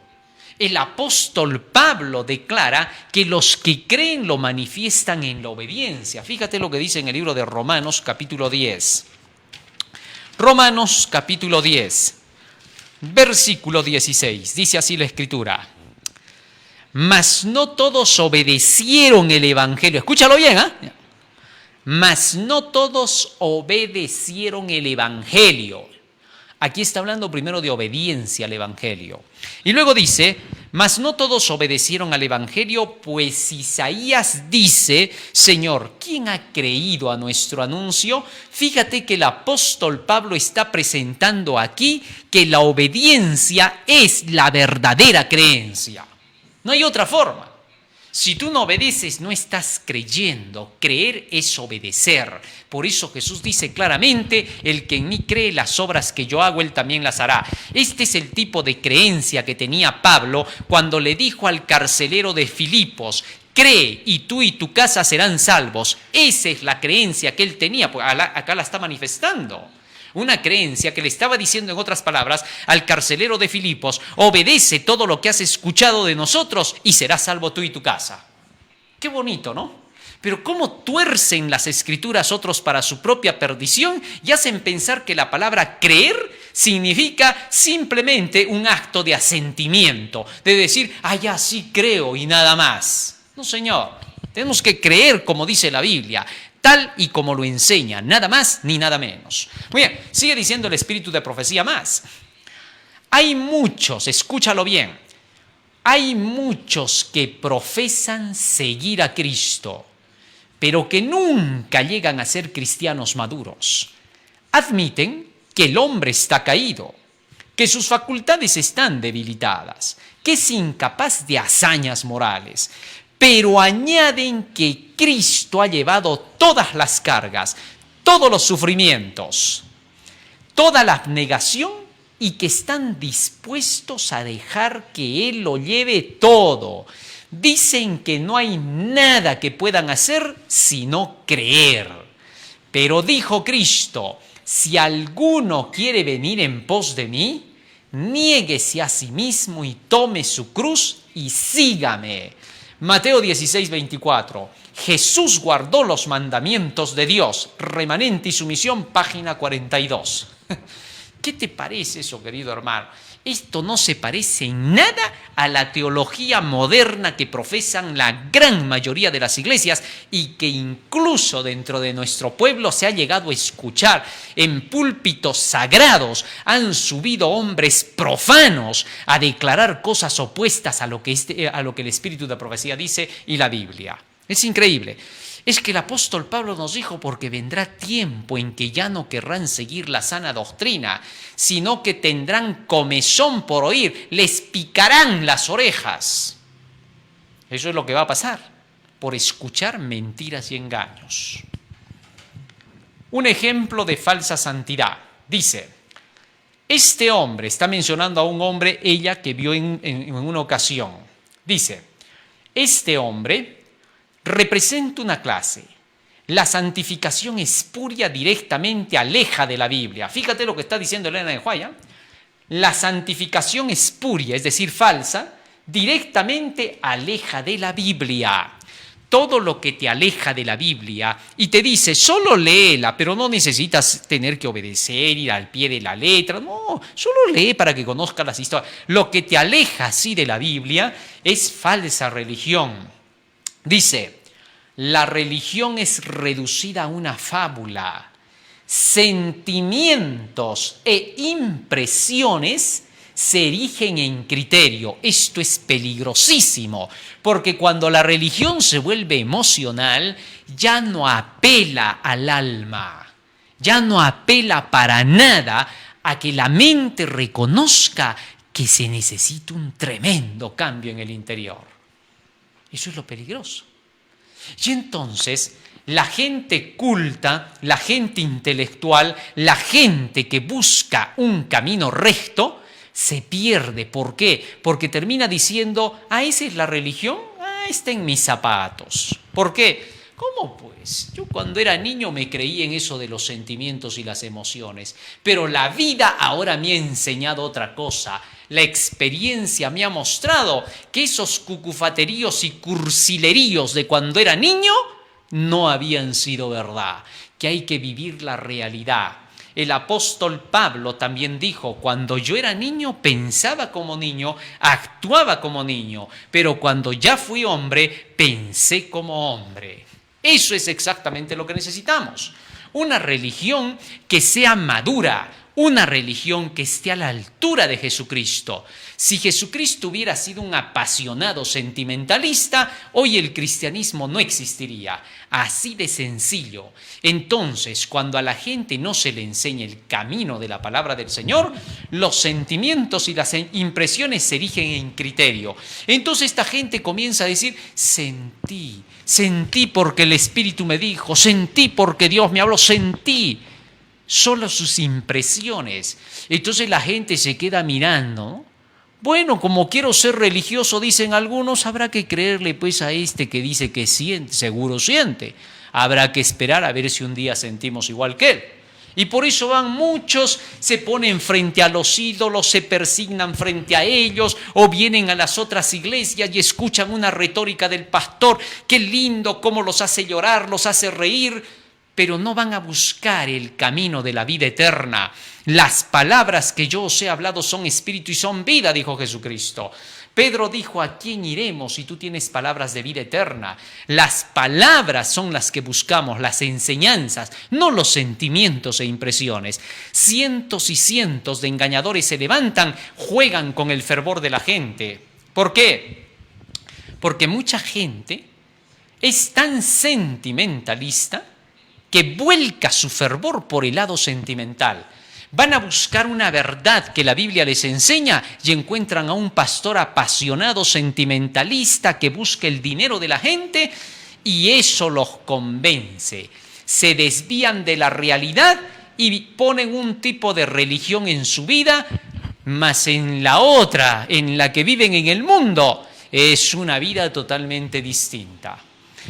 El apóstol Pablo declara que los que creen lo manifiestan en la obediencia. Fíjate lo que dice en el libro de Romanos capítulo 10. Romanos capítulo 10. Versículo 16, dice así la Escritura. Mas no todos obedecieron el Evangelio. Escúchalo bien, ¿eh? Mas no todos obedecieron el Evangelio. Aquí está hablando primero de obediencia al Evangelio. Y luego dice, mas no todos obedecieron al Evangelio, pues Isaías dice, Señor, ¿quién ha creído a nuestro anuncio? Fíjate que el apóstol Pablo está presentando aquí que la obediencia es la verdadera creencia. No hay otra forma. Si tú no obedeces, no estás creyendo. Creer es obedecer. Por eso Jesús dice claramente, el que en mí cree, las obras que yo hago, él también las hará. Este es el tipo de creencia que tenía Pablo cuando le dijo al carcelero de Filipos, cree y tú y tu casa serán salvos. Esa es la creencia que él tenía, pues acá la está manifestando. Una creencia que le estaba diciendo en otras palabras al carcelero de Filipos, obedece todo lo que has escuchado de nosotros y serás salvo tú y tu casa. Qué bonito, ¿no? Pero cómo tuercen las Escrituras otros para su propia perdición y hacen pensar que la palabra creer significa simplemente un acto de asentimiento, de decir, ya sí creo y nada más. No, señor, tenemos que creer como dice la Biblia. tal y como lo enseña, nada más ni nada menos. Muy bien, sigue diciendo el espíritu de profecía más. Hay muchos, escúchalo bien, hay muchos que profesan seguir a Cristo, pero que nunca llegan a ser cristianos maduros. Admiten que el hombre está caído, que sus facultades están debilitadas, que es incapaz de hazañas morales, pero añaden que Cristo ha llevado todas las cargas, todos los sufrimientos, toda la abnegación y que están dispuestos a dejar que Él lo lleve todo. Dicen que no hay nada que puedan hacer sino creer. Pero dijo Cristo, si alguno quiere venir en pos de mí, niéguese a sí mismo y tome su cruz y sígame. Mateo 16:24. Jesús guardó los mandamientos de Dios. Remanente y sumisión, página 42. ¿Qué te parece eso, querido hermano? Esto no se parece en nada a la teología moderna que profesan la gran mayoría de las iglesias y que incluso dentro de nuestro pueblo se ha llegado a escuchar. En púlpitos sagrados han subido hombres profanos a declarar cosas opuestas a lo que el espíritu de profecía dice y la Biblia. Es increíble. Es que el apóstol Pablo nos dijo, porque vendrá tiempo en que ya no querrán seguir la sana doctrina, sino que tendrán comezón por oír, les picarán las orejas. Eso es lo que va a pasar, por escuchar mentiras y engaños. Un ejemplo de falsa santidad. Dice, este hombre, está mencionando a un hombre, ella que vio en una ocasión. Dice, este hombre representa una clase. La santificación espuria directamente aleja de la Biblia. Fíjate lo que está diciendo Elena de White. La santificación espuria, es decir, falsa, directamente aleja de la Biblia. Todo lo que te aleja de la Biblia y te dice, solo léela, pero no necesitas tener que obedecer, ir al pie de la letra. No, solo lee para que conozcas las historias. Lo que te aleja así de la Biblia es falsa religión. Dice, la religión es reducida a una fábula. Sentimientos e impresiones se erigen en criterio. Esto es peligrosísimo, porque cuando la religión se vuelve emocional, ya no apela al alma, ya no apela para nada a que la mente reconozca que se necesita un tremendo cambio en el interior. Eso es lo peligroso. Y entonces la gente culta, la gente intelectual, la gente que busca un camino recto, se pierde. ¿Por qué? Porque termina diciendo, esa es la religión, está en mis zapatos. ¿Por qué? ¿Cómo pues? Yo cuando era niño me creí en eso de los sentimientos y las emociones, pero la vida ahora me ha enseñado otra cosa. La experiencia me ha mostrado que esos cucufateríos y cursileríos de cuando era niño no habían sido verdad, que hay que vivir la realidad. El apóstol Pablo también dijo, cuando yo era niño pensaba como niño, actuaba como niño, pero cuando ya fui hombre, pensé como hombre. Eso es exactamente lo que necesitamos. Una religión que sea madura, una religión que esté a la altura de Jesucristo. Si Jesucristo hubiera sido un apasionado sentimentalista, hoy el cristianismo no existiría. Así de sencillo. Entonces, cuando a la gente no se le enseña el camino de la palabra del Señor, los sentimientos y las impresiones se erigen en criterio. Entonces esta gente comienza a decir, sentí porque el Espíritu me dijo, sentí porque Dios me habló, sentí. Solo sus impresiones. Entonces la gente se queda mirando, ¿no? Bueno, como quiero ser religioso, dicen algunos, habrá que creerle pues a este que dice que siente, seguro siente. Habrá que esperar a ver si un día sentimos igual que él. Y por eso van muchos, se ponen frente a los ídolos, se persignan frente a ellos, o vienen a las otras iglesias y escuchan una retórica del pastor. Qué lindo, cómo los hace llorar, los hace reír. pero no van a buscar el camino de la vida eterna. Las palabras que yo os he hablado son espíritu y son vida, dijo Jesucristo. Pedro dijo, ¿a quién iremos si tú tienes palabras de vida eterna? Las palabras son las que buscamos, las enseñanzas, no los sentimientos e impresiones. Cientos y cientos de engañadores se levantan, juegan con el fervor de la gente. ¿Por qué? Porque mucha gente es tan sentimentalista que vuelca su fervor por el lado sentimental. Van a buscar una verdad que la Biblia les enseña y encuentran a un pastor apasionado, sentimentalista, que busca el dinero de la gente y eso los convence. Se desvían de la realidad y ponen un tipo de religión en su vida, mas en la otra, en la que viven en el mundo, es una vida totalmente distinta.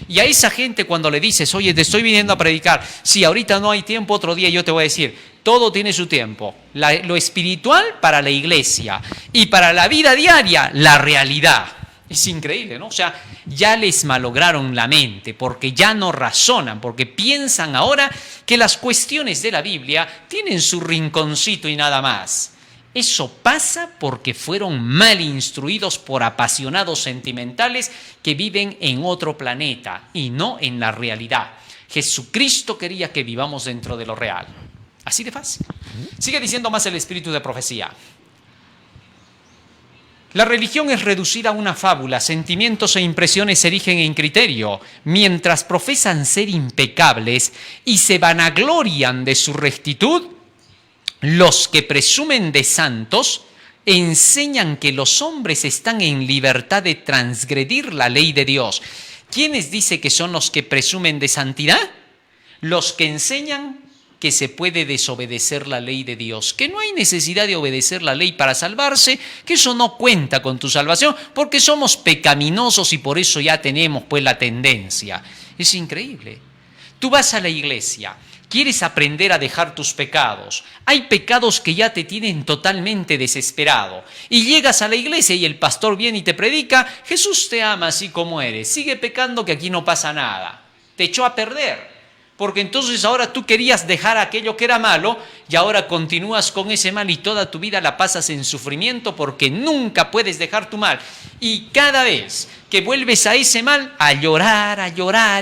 Y a esa gente cuando le dices, oye, te estoy viniendo a predicar, si ahorita no hay tiempo, otro día yo te voy a decir, todo tiene su tiempo. Lo espiritual para la iglesia y para la vida diaria, la realidad. Es increíble, ¿no? O sea, ya les malograron la mente porque ya no razonan, porque piensan ahora que las cuestiones de la Biblia tienen su rinconcito y nada más. Eso pasa porque fueron mal instruidos por apasionados sentimentales que viven en otro planeta y no en la realidad. Jesucristo quería que vivamos dentro de lo real. Así de fácil. Sigue diciendo más el espíritu de profecía. La religión es reducida a una fábula, sentimientos e impresiones se erigen en criterio, mientras profesan ser impecables y se vanaglorian de su rectitud. Los que presumen de santos enseñan que los hombres están en libertad de transgredir la ley de Dios. ¿Quiénes dice que son los que presumen de santidad? Los que enseñan que se puede desobedecer la ley de Dios, que no hay necesidad de obedecer la ley para salvarse, que eso no cuenta con tu salvación, porque somos pecaminosos y por eso ya tenemos pues la tendencia. Es increíble. Tú vas a la iglesia, quieres aprender a dejar tus pecados. Hay pecados que ya te tienen totalmente desesperado. Y llegas a la iglesia y el pastor viene y te predica, Jesús te ama así como eres, sigue pecando que aquí no pasa nada. Te echó a perder. Porque entonces ahora tú querías dejar aquello que era malo y ahora continúas con ese mal y toda tu vida la pasas en sufrimiento porque nunca puedes dejar tu mal. Y cada vez que vuelves a ese mal, a llorar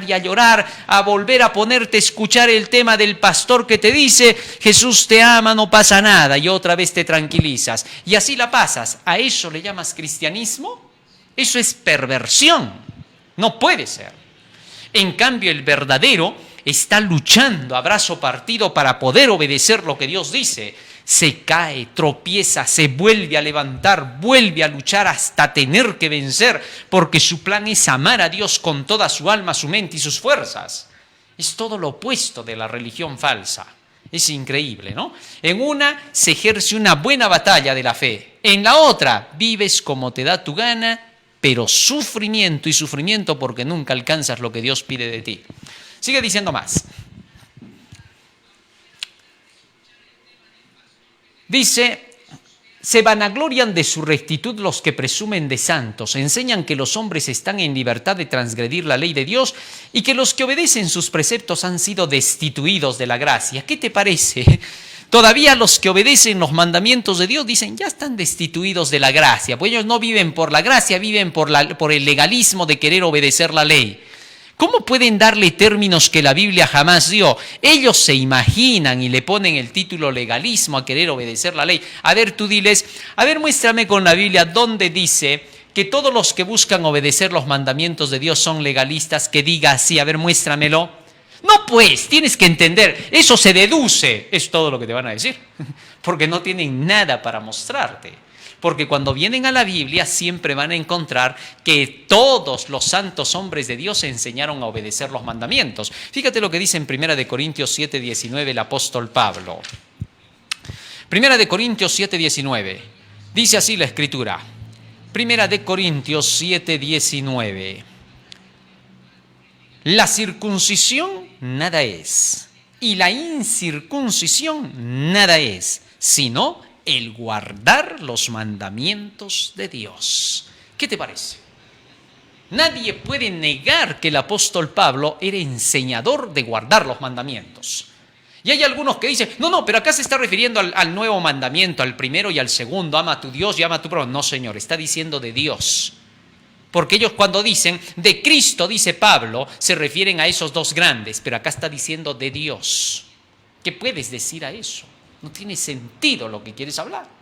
y a llorar, a volver a ponerte a escuchar el tema del pastor que te dice, Jesús te ama, no pasa nada, y otra vez te tranquilizas. Y así la pasas. ¿A eso le llamas cristianismo? Eso es perversión. No puede ser. En cambio, el verdadero está luchando a brazo partido para poder obedecer lo que Dios dice. Se cae, tropieza, se vuelve a levantar, vuelve a luchar hasta tener que vencer, porque su plan es amar a Dios con toda su alma, su mente y sus fuerzas. Es todo lo opuesto de la religión falsa. Es increíble, ¿no? En una se ejerce una buena batalla de la fe. En la otra vives como te da tu gana, pero sufrimiento y sufrimiento porque nunca alcanzas lo que Dios pide de ti. Sigue diciendo más. Dice, se vanaglorian de su rectitud los que presumen de santos, enseñan que los hombres están en libertad de transgredir la ley de Dios y que los que obedecen sus preceptos han sido destituidos de la gracia. ¿Qué te parece? Todavía los que obedecen los mandamientos de Dios dicen, ya están destituidos de la gracia, pues ellos no viven por la gracia, viven por el legalismo de querer obedecer la ley. ¿Cómo pueden darle términos que la Biblia jamás dio? Ellos se imaginan y le ponen el título legalismo a querer obedecer la ley. A ver, tú diles, a ver, muéstrame con la Biblia dónde dice que todos los que buscan obedecer los mandamientos de Dios son legalistas, que diga así, a ver, muéstramelo. No, pues, tienes que entender, eso se deduce, es todo lo que te van a decir, porque no tienen nada para mostrarte. Porque cuando vienen a la Biblia siempre van a encontrar que todos los santos hombres de Dios enseñaron a obedecer los mandamientos. Fíjate lo que dice en 1 Corintios 7:19 el apóstol Pablo. 1 Corintios 7:19. Dice así la Escritura. 1 Corintios 7:19. La circuncisión nada es, y la incircuncisión nada es, sino el guardar los mandamientos de Dios. ¿Qué te parece? Nadie puede negar que el apóstol Pablo era enseñador de guardar los mandamientos. Y hay algunos que dicen, no, pero acá se está refiriendo al nuevo mandamiento, al primero y al segundo, ama a tu Dios y ama a tu prójimo. No, señor, está diciendo de Dios. Porque ellos cuando dicen de Cristo, dice Pablo, se refieren a esos dos grandes, pero acá está diciendo de Dios. ¿Qué puedes decir a eso? No tiene sentido lo que quieres hablar.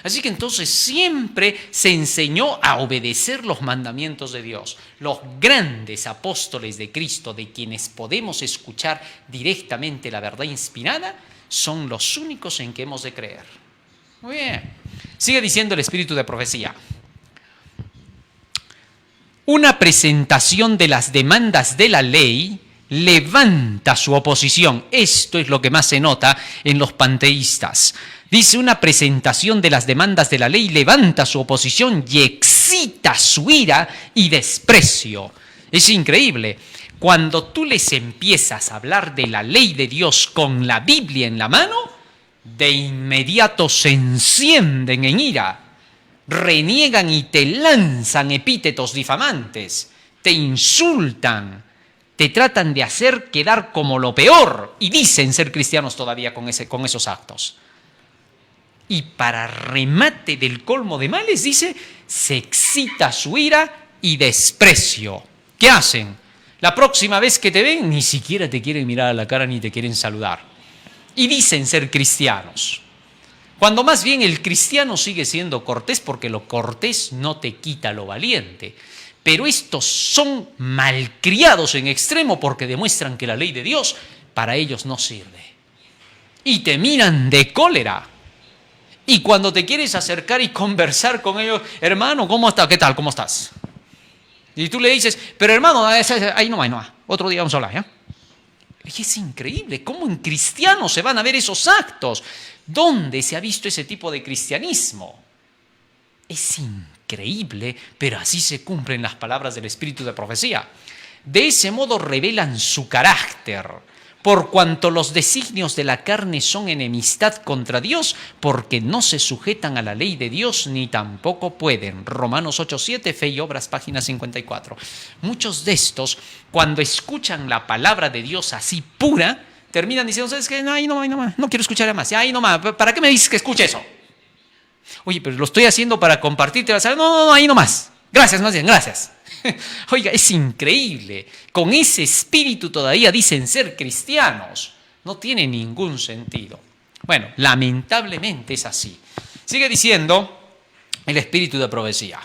Así que entonces siempre se enseñó a obedecer los mandamientos de Dios. Los grandes apóstoles de Cristo, de quienes podemos escuchar directamente la verdad inspirada, son los únicos en que hemos de creer. Muy bien. Sigue diciendo el espíritu de profecía. Una presentación de las demandas de la ley levanta su oposición. Esto es lo que más se nota en los panteístas. Dice, una presentación de las demandas de la ley levanta su oposición y excita su ira y desprecio. Es increíble. Cuando tú les empiezas a hablar de la ley de Dios con la Biblia en la mano, de inmediato se encienden en ira. Reniegan y te lanzan epítetos difamantes, te insultan, te tratan de hacer quedar como lo peor y dicen ser cristianos todavía con esos actos. Y para remate del colmo de males, dice, se excita su ira y desprecio. ¿Qué hacen? La próxima vez que te ven, ni siquiera te quieren mirar a la cara ni te quieren saludar. Y dicen ser cristianos. Cuando más bien el cristiano sigue siendo cortés, porque lo cortés no te quita lo valiente. Pero estos son malcriados en extremo porque demuestran que la ley de Dios para ellos no sirve. Y te miran de cólera. Y cuando te quieres acercar y conversar con ellos, hermano, ¿cómo estás? ¿Qué tal? ¿Cómo estás? Y tú le dices, pero hermano, ahí no va. Otro día vamos a hablar, ¿ya? Y es increíble, ¿cómo en cristianos se van a ver esos actos? ¿Dónde se ha visto ese tipo de cristianismo? Es increíble, pero así se cumplen las palabras del espíritu de profecía. De ese modo revelan su carácter, por cuanto los designios de la carne son enemistad contra Dios, porque no se sujetan a la ley de Dios ni tampoco pueden. Romanos 8:7, Fe y Obras, página 54. Muchos de estos, cuando escuchan la palabra de Dios así pura, terminan diciendo, ¿sabes qué? No, ahí no quiero escuchar más. Ahí no más. ¿Para qué me dices que escuche eso? Oye, pero lo estoy haciendo para compartirte. No, ahí no más. Gracias, más bien, gracias. Oiga, es increíble. Con ese espíritu todavía dicen ser cristianos. No tiene ningún sentido. Bueno, lamentablemente es así. Sigue diciendo el espíritu de profecía.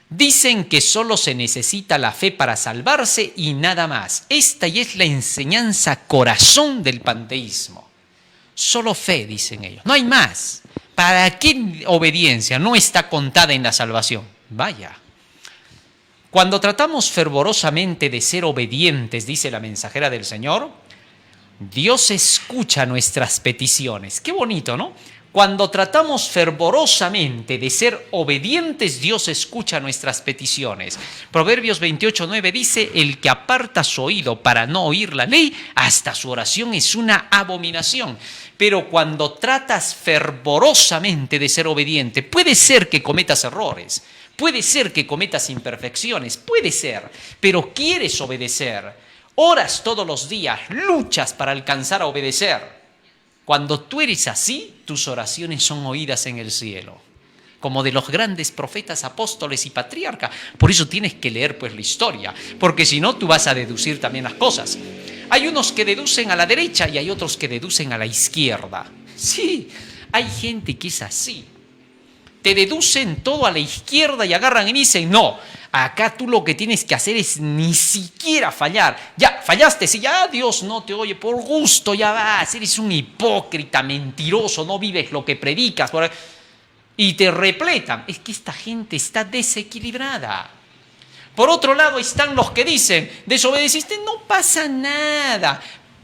Dicen que solo se necesita la fe para salvarse y nada más. Esta ya es la enseñanza corazón del panteísmo. Solo fe, dicen ellos. No hay más. ¿Para qué obediencia? No está contada en la salvación. Vaya. Cuando tratamos fervorosamente de ser obedientes, dice la mensajera del Señor, Dios escucha nuestras peticiones. Qué bonito, ¿no? Cuando tratamos fervorosamente de ser obedientes, Dios escucha nuestras peticiones. Proverbios 28:9 dice, el que aparta su oído para no oír la ley, hasta su oración es una abominación. Pero cuando tratas fervorosamente de ser obediente, puede ser que cometas errores, puede ser que cometas imperfecciones, puede ser, pero quieres obedecer. Oras todos los días, luchas para alcanzar a obedecer. Cuando tú eres así, tus oraciones son oídas en el cielo, como de los grandes profetas, apóstoles y patriarcas. Por eso tienes que leer pues la historia, porque si no tú vas a deducir también las cosas. Hay unos que deducen a la derecha y hay otros que deducen a la izquierda. Sí, hay gente que es así. Te deducen todo a la izquierda y agarran y dicen, no, acá tú lo que tienes que hacer es ni siquiera fallar. Ya, fallaste, si ya Dios no te oye, por gusto ya vas, eres un hipócrita, mentiroso, no vives lo que predicas. Y te repletan. Es que esta gente está desequilibrada. Por otro lado están los que dicen, desobedeciste, no pasa nada.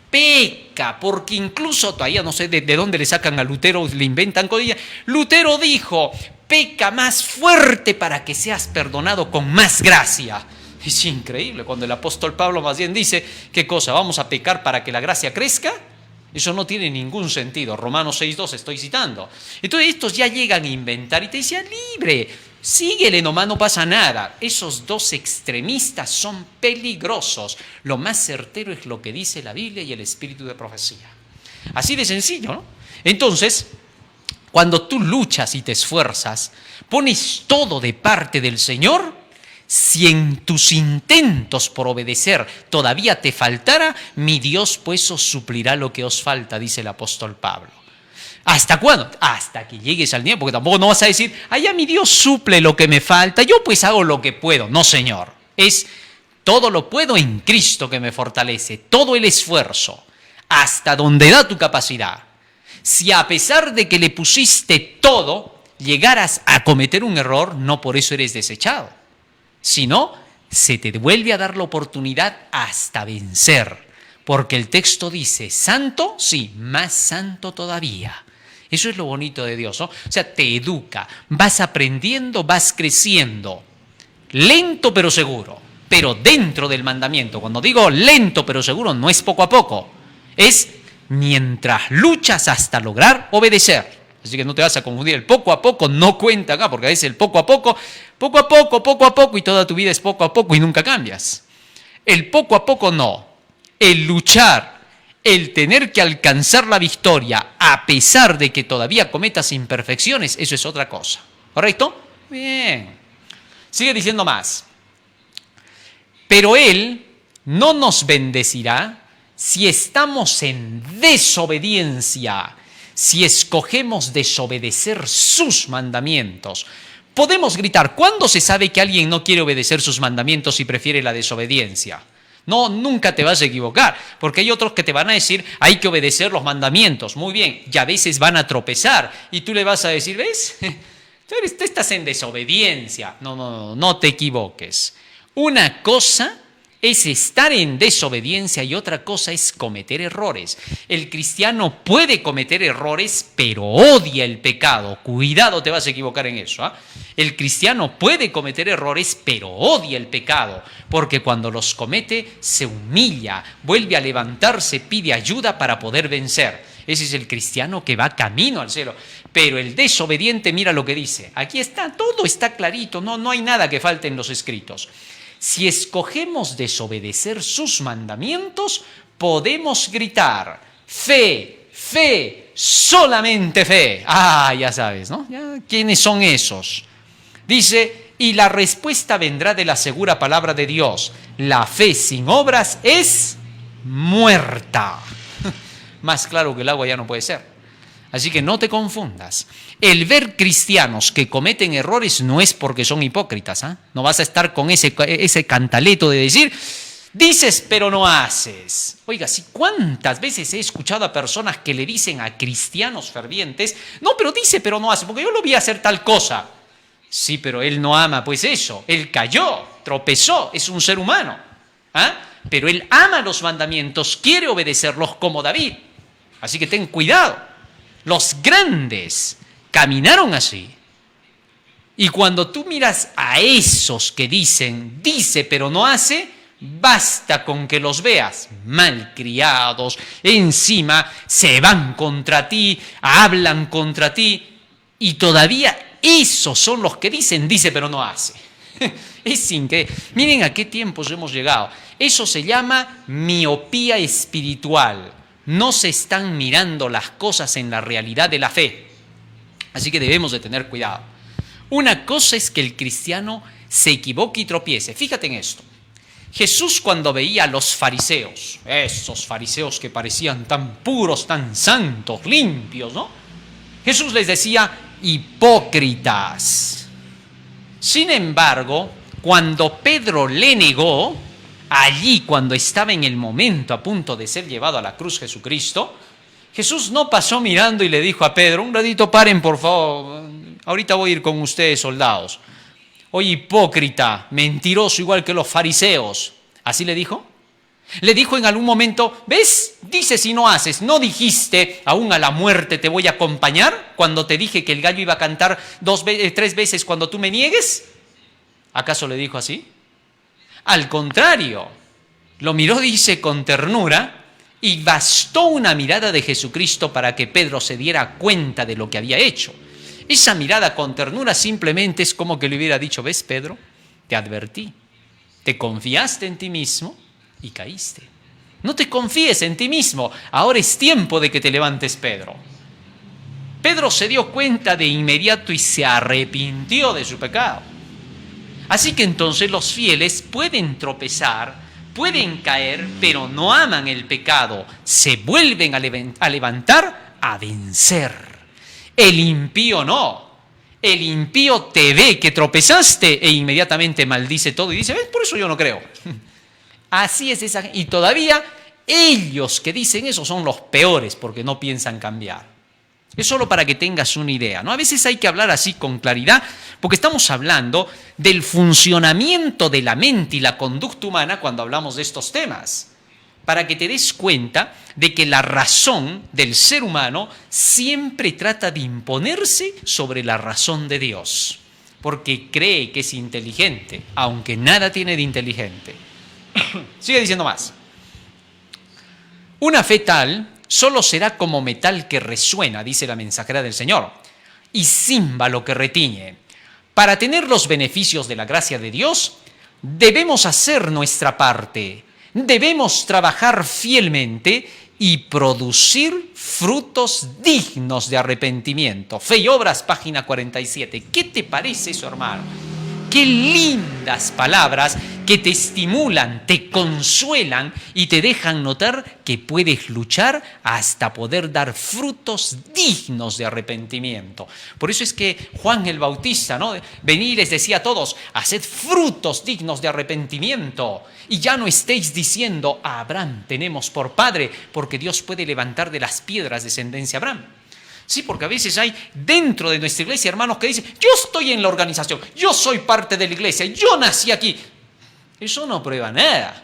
Peca, porque incluso todavía no sé de dónde le sacan a Lutero, le inventan cosas. Lutero dijo, peca más fuerte para que seas perdonado con más gracia. Es increíble cuando el apóstol Pablo más bien dice, ¿qué cosa? ¿Vamos a pecar para que la gracia crezca? Eso no tiene ningún sentido. Romanos 6:2 estoy citando. Entonces estos ya llegan a inventar y te dicen, libre, Síguele nomás, no pasa nada. Esos dos extremistas son peligrosos. Lo más certero es lo que dice la Biblia y el espíritu de profecía. Así de sencillo, ¿no? Entonces, cuando tú luchas y te esfuerzas, pones todo de parte del Señor, si en tus intentos por obedecer todavía te faltara, mi Dios pues os suplirá lo que os falta, dice el apóstol Pablo. ¿Hasta cuándo? Hasta que llegues al nivel, porque tampoco no vas a decir, ya mi Dios suple lo que me falta, yo pues hago lo que puedo. No, Señor, es todo lo puedo en Cristo que me fortalece, todo el esfuerzo, hasta donde da tu capacidad. Si a pesar de que le pusiste todo, llegaras a cometer un error, no por eso eres desechado, sino se te vuelve a dar la oportunidad hasta vencer. Porque el texto dice, santo, sí, más santo todavía. Eso es lo bonito de Dios, ¿no? O sea, te educa, vas aprendiendo, vas creciendo. Lento pero seguro, pero dentro del mandamiento. Cuando digo lento pero seguro, no es poco a poco, es mientras luchas hasta lograr obedecer. Así que no te vas a confundir, el poco a poco no cuenta acá, porque a veces el poco a poco, y toda tu vida es poco a poco y nunca cambias. El poco a poco no, el luchar, el tener que alcanzar la victoria a pesar de que todavía cometas imperfecciones, eso es otra cosa. ¿Correcto? Bien. Sigue diciendo más. Pero Él no nos bendecirá si estamos en desobediencia, si escogemos desobedecer sus mandamientos. Podemos gritar, ¿cuándo se sabe que alguien no quiere obedecer sus mandamientos y prefiere la desobediencia? No, nunca te vas a equivocar, porque hay otros que te van a decir, hay que obedecer los mandamientos. Muy bien, y a veces van a tropezar, y tú le vas a decir, ¿ves? Tú estás en desobediencia. No te equivoques. Una cosa es estar en desobediencia y otra cosa es cometer errores. El cristiano puede cometer errores, pero odia el pecado. Cuidado, te vas a equivocar en eso, ¿eh? El cristiano puede cometer errores, pero odia el pecado, porque cuando los comete se humilla, vuelve a levantarse, pide ayuda para poder vencer. Ese es el cristiano que va camino al cielo. Pero el desobediente, mira lo que dice. Aquí está, todo está clarito, no hay nada que falte en los escritos. Si escogemos desobedecer sus mandamientos, podemos gritar, fe, fe, solamente fe. Ya sabes, ¿no? ¿Quiénes son esos? Dice, y la respuesta vendrá de la segura palabra de Dios. La fe sin obras es muerta. Más claro que el agua ya no puede ser. Así que no te confundas. El ver cristianos que cometen errores no es porque son hipócritas. No vas a estar con ese cantaleto de decir, dices pero no haces. Oiga, ¿cuántas veces he escuchado a personas que le dicen a cristianos fervientes, no, pero dice pero no hace, porque yo lo vi hacer tal cosa? Sí, pero él no ama, pues eso, él cayó, tropezó, es un ser humano. Pero él ama los mandamientos, quiere obedecerlos como David. Así que ten cuidado. Los grandes caminaron así. Y cuando tú miras a esos que dicen, dice pero no hace, basta con que los veas malcriados, encima se van contra ti, hablan contra ti, y todavía esos son los que dicen, dice pero no hace. Es increíble. Miren a qué tiempos hemos llegado. Eso se llama miopía espiritual. No se están mirando las cosas en la realidad de la fe. Así que debemos de tener cuidado. Una cosa es que el cristiano se equivoque y tropiece. Fíjate en esto. Jesús cuando veía a los fariseos, esos fariseos que parecían tan puros, tan santos, limpios, ¿no? Jesús les decía, hipócritas. Sin embargo, cuando Pedro le negó, allí cuando estaba en el momento a punto de ser llevado a la cruz Jesucristo, Jesús no pasó mirando y le dijo a Pedro, un ratito paren por favor, ahorita voy a ir con ustedes soldados. Oye, hipócrita, mentiroso igual que los fariseos. ¿Así le dijo? Le dijo en algún momento, ¿ves? Dices y no haces. ¿No dijiste, aún a la muerte te voy a acompañar cuando te dije que el gallo iba a cantar 3 veces cuando tú me niegues? ¿Acaso le dijo así? Al contrario, lo miró, dice, con ternura, y bastó una mirada de Jesucristo para que Pedro se diera cuenta de lo que había hecho. Esa mirada con ternura simplemente es como que le hubiera dicho, ¿ves, Pedro? Te advertí, te confiaste en ti mismo y caíste. No te confíes en ti mismo, ahora es tiempo de que te levantes, Pedro. Pedro se dio cuenta de inmediato y se arrepintió de su pecado. Así que entonces los fieles pueden tropezar, pueden caer, pero no aman el pecado, se vuelven a levantar, a vencer. El impío no. El impío te ve que tropezaste e inmediatamente maldice todo y dice, ¿ves? Por eso yo no creo. Así es esa. Y todavía ellos que dicen eso son los peores porque no piensan cambiar. Es solo para que tengas una idea, ¿no? A veces hay que hablar así con claridad porque estamos hablando del funcionamiento de la mente y la conducta humana cuando hablamos de estos temas. Para que te des cuenta de que la razón del ser humano siempre trata de imponerse sobre la razón de Dios, porque cree que es inteligente, aunque nada tiene de inteligente. Sigue diciendo más. Una fe tal solo será como metal que resuena, dice la mensajera del Señor, y címbalo que retiñe. Para tener los beneficios de la gracia de Dios, debemos hacer nuestra parte. Debemos trabajar fielmente y producir frutos dignos de arrepentimiento. Fe y Obras, página 47. ¿Qué te parece eso, hermano? Qué lindas palabras que te estimulan, te consuelan y te dejan notar que puedes luchar hasta poder dar frutos dignos de arrepentimiento. Por eso es que Juan el Bautista, ¿no? Venía y les decía a todos, haced frutos dignos de arrepentimiento y ya no estéis diciendo a Abraham tenemos por padre, porque Dios puede levantar de las piedras descendencia de Abraham. Sí, porque a veces hay dentro de nuestra iglesia hermanos que dicen, yo estoy en la organización, yo soy parte de la iglesia, yo nací aquí. Eso no prueba nada.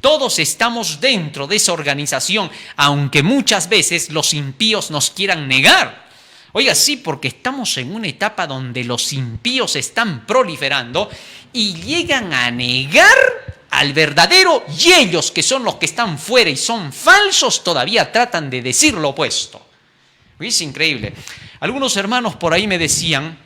Todos estamos dentro de esa organización, aunque muchas veces los impíos nos quieran negar. Oiga, sí, porque estamos en una etapa donde los impíos están proliferando y llegan a negar al verdadero y ellos, que son los que están fuera y son falsos, todavía tratan de decir lo opuesto. Es increíble. Algunos hermanos por ahí me decían,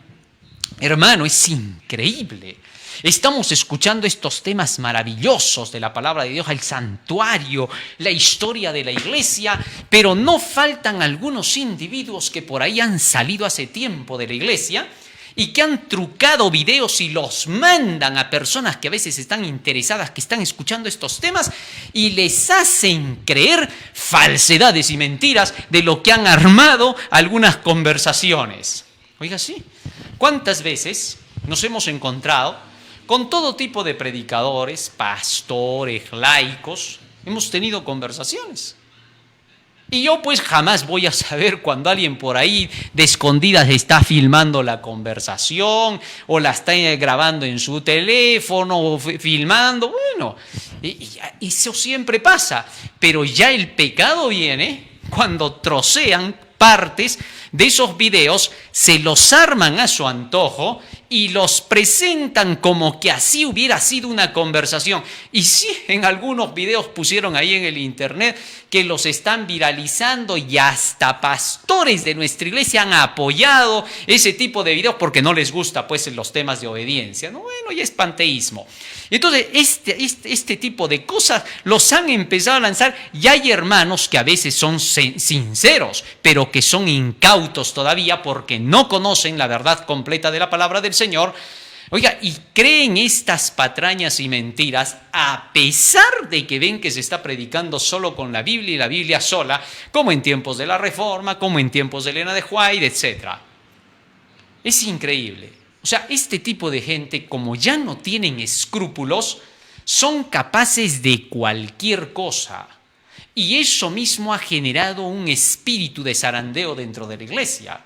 hermano, es increíble. Estamos escuchando estos temas maravillosos de la palabra de Dios, el santuario, la historia de la iglesia, pero no faltan algunos individuos que por ahí han salido hace tiempo de la iglesia y que han trucado videos y los mandan a personas que a veces están interesadas, que están escuchando estos temas y les hacen creer falsedades y mentiras de lo que han armado algunas conversaciones. Oiga, sí, ¿cuántas veces nos hemos encontrado con todo tipo de predicadores, pastores, laicos? Hemos tenido conversaciones. Y yo pues jamás voy a saber cuando alguien por ahí de escondidas está filmando la conversación o la está grabando en su teléfono o filmando. Bueno, eso siempre pasa. Pero ya el pecado viene cuando trocean partes de esos videos, se los arman a su antojo y los presentan como que así hubiera sido una conversación. Y sí, en algunos videos pusieron ahí en el internet que los están viralizando y hasta pastores de nuestra iglesia han apoyado ese tipo de videos porque no les gusta pues los temas de obediencia, ¿no? Bueno, y es panteísmo. Entonces, este tipo de cosas los han empezado a lanzar y hay hermanos que a veces son sinceros, pero que son incautos todavía porque no conocen la verdad completa de la palabra del Señor. Oiga, y creen estas patrañas y mentiras a pesar de que ven que se está predicando solo con la Biblia y la Biblia sola, como en tiempos de la Reforma, como en tiempos de Elena de White, etc. Es increíble. O sea, este tipo de gente, como ya no tienen escrúpulos, son capaces de cualquier cosa. Y eso mismo ha generado un espíritu de zarandeo dentro de la iglesia.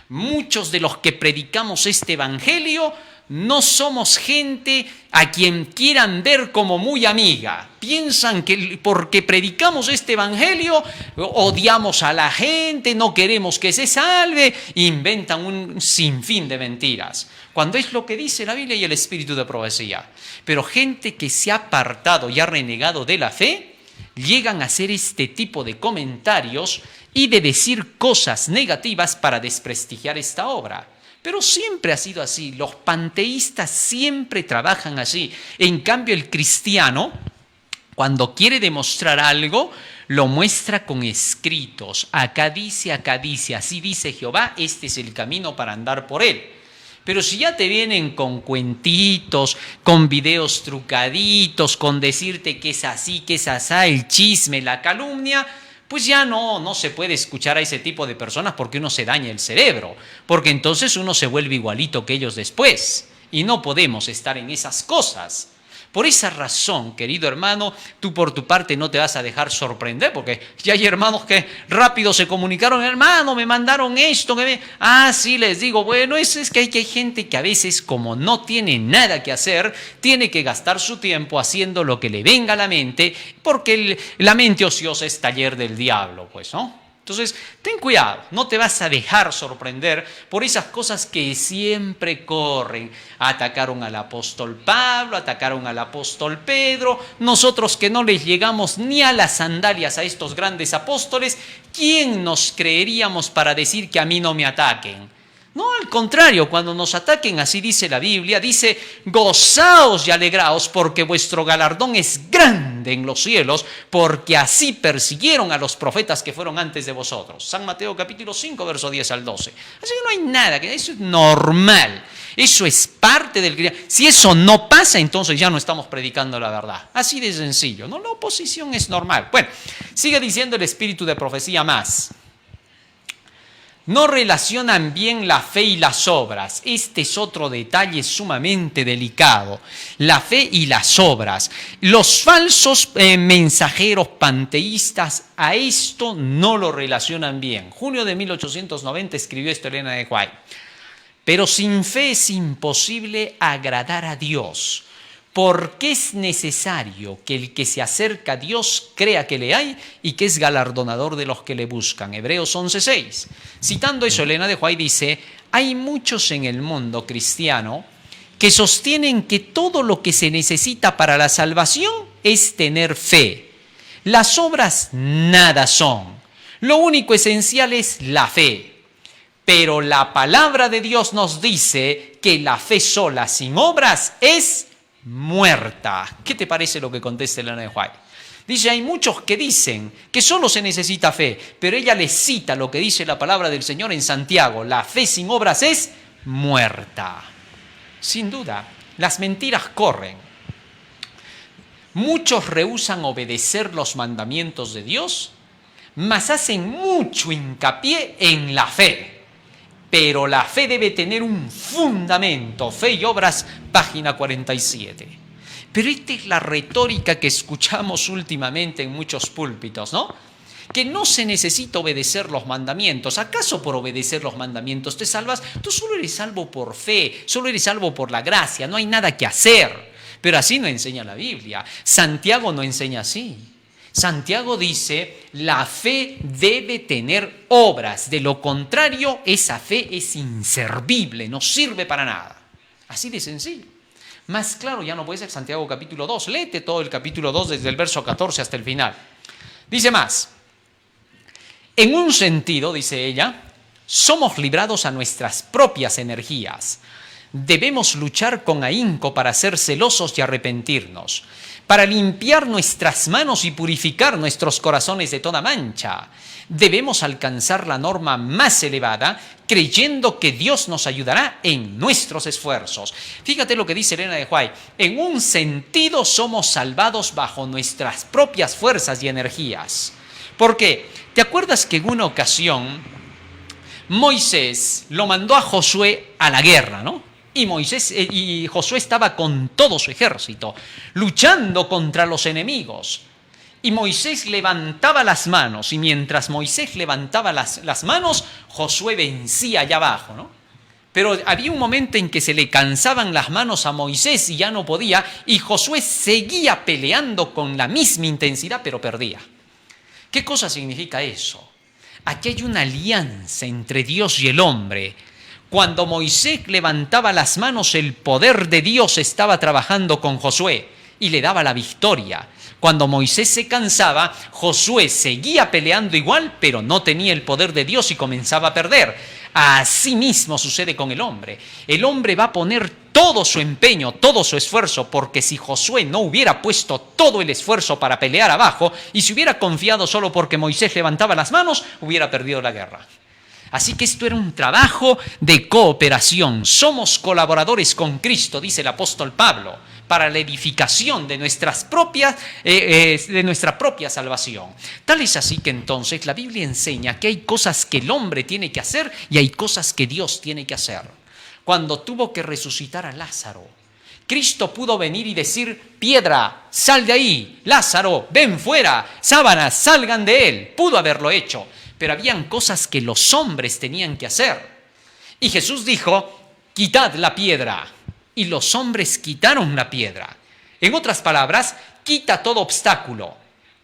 Muchos de los que predicamos este evangelio no somos gente a quien quieran ver como muy amiga. Piensan que porque predicamos este evangelio odiamos a la gente, no queremos que se salve, inventan un sinfín de mentiras. Cuando es lo que dice la Biblia y el espíritu de profecía. Pero gente que se ha apartado y ha renegado de la fe, llegan a hacer este tipo de comentarios y de decir cosas negativas para desprestigiar esta obra. Pero siempre ha sido así, los panteístas siempre trabajan así. En cambio, el cristiano, cuando quiere demostrar algo, lo muestra con escritos. Acá dice, así dice Jehová, este es el camino para andar por él. Pero si ya te vienen con cuentitos, con videos trucaditos, con decirte que es así, que es asá, el chisme, la calumnia, pues ya no se puede escuchar a ese tipo de personas porque uno se daña el cerebro, porque entonces uno se vuelve igualito que ellos después y no podemos estar en esas cosas. Por esa razón, querido hermano, tú por tu parte no te vas a dejar sorprender, porque ya hay hermanos que rápido se comunicaron, hermano, me mandaron esto, sí, les digo, bueno, es que hay gente que a veces, como no tiene nada que hacer, tiene que gastar su tiempo haciendo lo que le venga a la mente, porque la mente ociosa es taller del diablo, pues, ¿no? Entonces, ten cuidado, no te vas a dejar sorprender por esas cosas que siempre corren. Atacaron al apóstol Pablo, atacaron al apóstol Pedro. Nosotros que no les llegamos ni a las sandalias a estos grandes apóstoles, ¿quién nos creeríamos para decir que a mí no me ataquen? No, al contrario, cuando nos ataquen, así dice la Biblia, dice, gozaos y alegraos porque vuestro galardón es grande en los cielos, porque así persiguieron a los profetas que fueron antes de vosotros. San Mateo capítulo 5, verso 10 al 12. Así que no hay nada, eso es normal, eso es parte del cristiano. Si eso no pasa, entonces ya no estamos predicando la verdad. Así de sencillo, ¿no? La oposición es normal. Bueno, sigue diciendo el espíritu de profecía más. No relacionan bien la fe y las obras. Este es otro detalle sumamente delicado. La fe y las obras. Los falsos mensajeros panteístas a esto no lo relacionan bien. Junio de 1890 escribió esto Elena de White. Pero sin fe es imposible agradar a Dios. Porque es necesario que el que se acerca a Dios crea que le hay y que es galardonador de los que le buscan. Hebreos 11:6. Citando eso, Elena de White dice, hay muchos en el mundo cristiano que sostienen que todo lo que se necesita para la salvación es tener fe. Las obras nada son. Lo único esencial es la fe. Pero la palabra de Dios nos dice que la fe sola sin obras es muerta. ¿Qué te parece lo que contesta Elena de White? Dice, hay muchos que dicen que solo se necesita fe, pero ella les cita lo que dice la palabra del Señor en Santiago, la fe sin obras es muerta. Sin duda, las mentiras corren. Muchos rehúsan obedecer los mandamientos de Dios, mas hacen mucho hincapié en la fe. Pero la fe debe tener un fundamento. Fe y obras, página 47. Pero esta es la retórica que escuchamos últimamente en muchos púlpitos, ¿no? Que no se necesita obedecer los mandamientos. ¿Acaso por obedecer los mandamientos te salvas? Tú solo eres salvo por fe, solo eres salvo por la gracia, no hay nada que hacer. Pero así no enseña la Biblia. Santiago no enseña así. Santiago dice, la fe debe tener obras, de lo contrario, esa fe es inservible, no sirve para nada. Así de sencillo. Más claro ya no puede ser Santiago capítulo 2, léete todo el capítulo 2 desde el verso 14 hasta el final. Dice más, en un sentido, dice ella, somos librados a nuestras propias energías. Debemos luchar con ahínco para ser celosos y arrepentirnos, para limpiar nuestras manos y purificar nuestros corazones de toda mancha. Debemos alcanzar la norma más elevada, creyendo que Dios nos ayudará en nuestros esfuerzos. Fíjate lo que dice Elena de White. En un sentido somos salvados bajo nuestras propias fuerzas y energías. ¿Por qué? ¿Te acuerdas que en una ocasión Moisés lo mandó a Josué a la guerra, ¿no? Y Josué estaba con todo su ejército, luchando contra los enemigos. Y Moisés levantaba las manos, y mientras Moisés levantaba las manos, Josué vencía allá abajo, ¿no? Pero había un momento en que se le cansaban las manos a Moisés y ya no podía, y Josué seguía peleando con la misma intensidad, pero perdía. ¿Qué cosa significa eso? Aquí hay una alianza entre Dios y el hombre. Cuando Moisés levantaba las manos, el poder de Dios estaba trabajando con Josué y le daba la victoria. Cuando Moisés se cansaba, Josué seguía peleando igual, pero no tenía el poder de Dios y comenzaba a perder. Así mismo sucede con el hombre. El hombre va a poner todo su empeño, todo su esfuerzo, porque si Josué no hubiera puesto todo el esfuerzo para pelear abajo y se hubiera confiado solo porque Moisés levantaba las manos, hubiera perdido la guerra. Así que esto era un trabajo de cooperación. Somos colaboradores con Cristo, dice el apóstol Pablo, para la edificación de nuestra propia salvación. Tal es así que entonces la Biblia enseña que hay cosas que el hombre tiene que hacer y hay cosas que Dios tiene que hacer. Cuando tuvo que resucitar a Lázaro, Cristo pudo venir y decir: piedra, sal de ahí, Lázaro, ven fuera, sábanas, salgan de él. Pudo haberlo hecho, pero habían cosas que los hombres tenían que hacer. Y Jesús dijo: quitad la piedra. Y los hombres quitaron la piedra. En otras palabras, quita todo obstáculo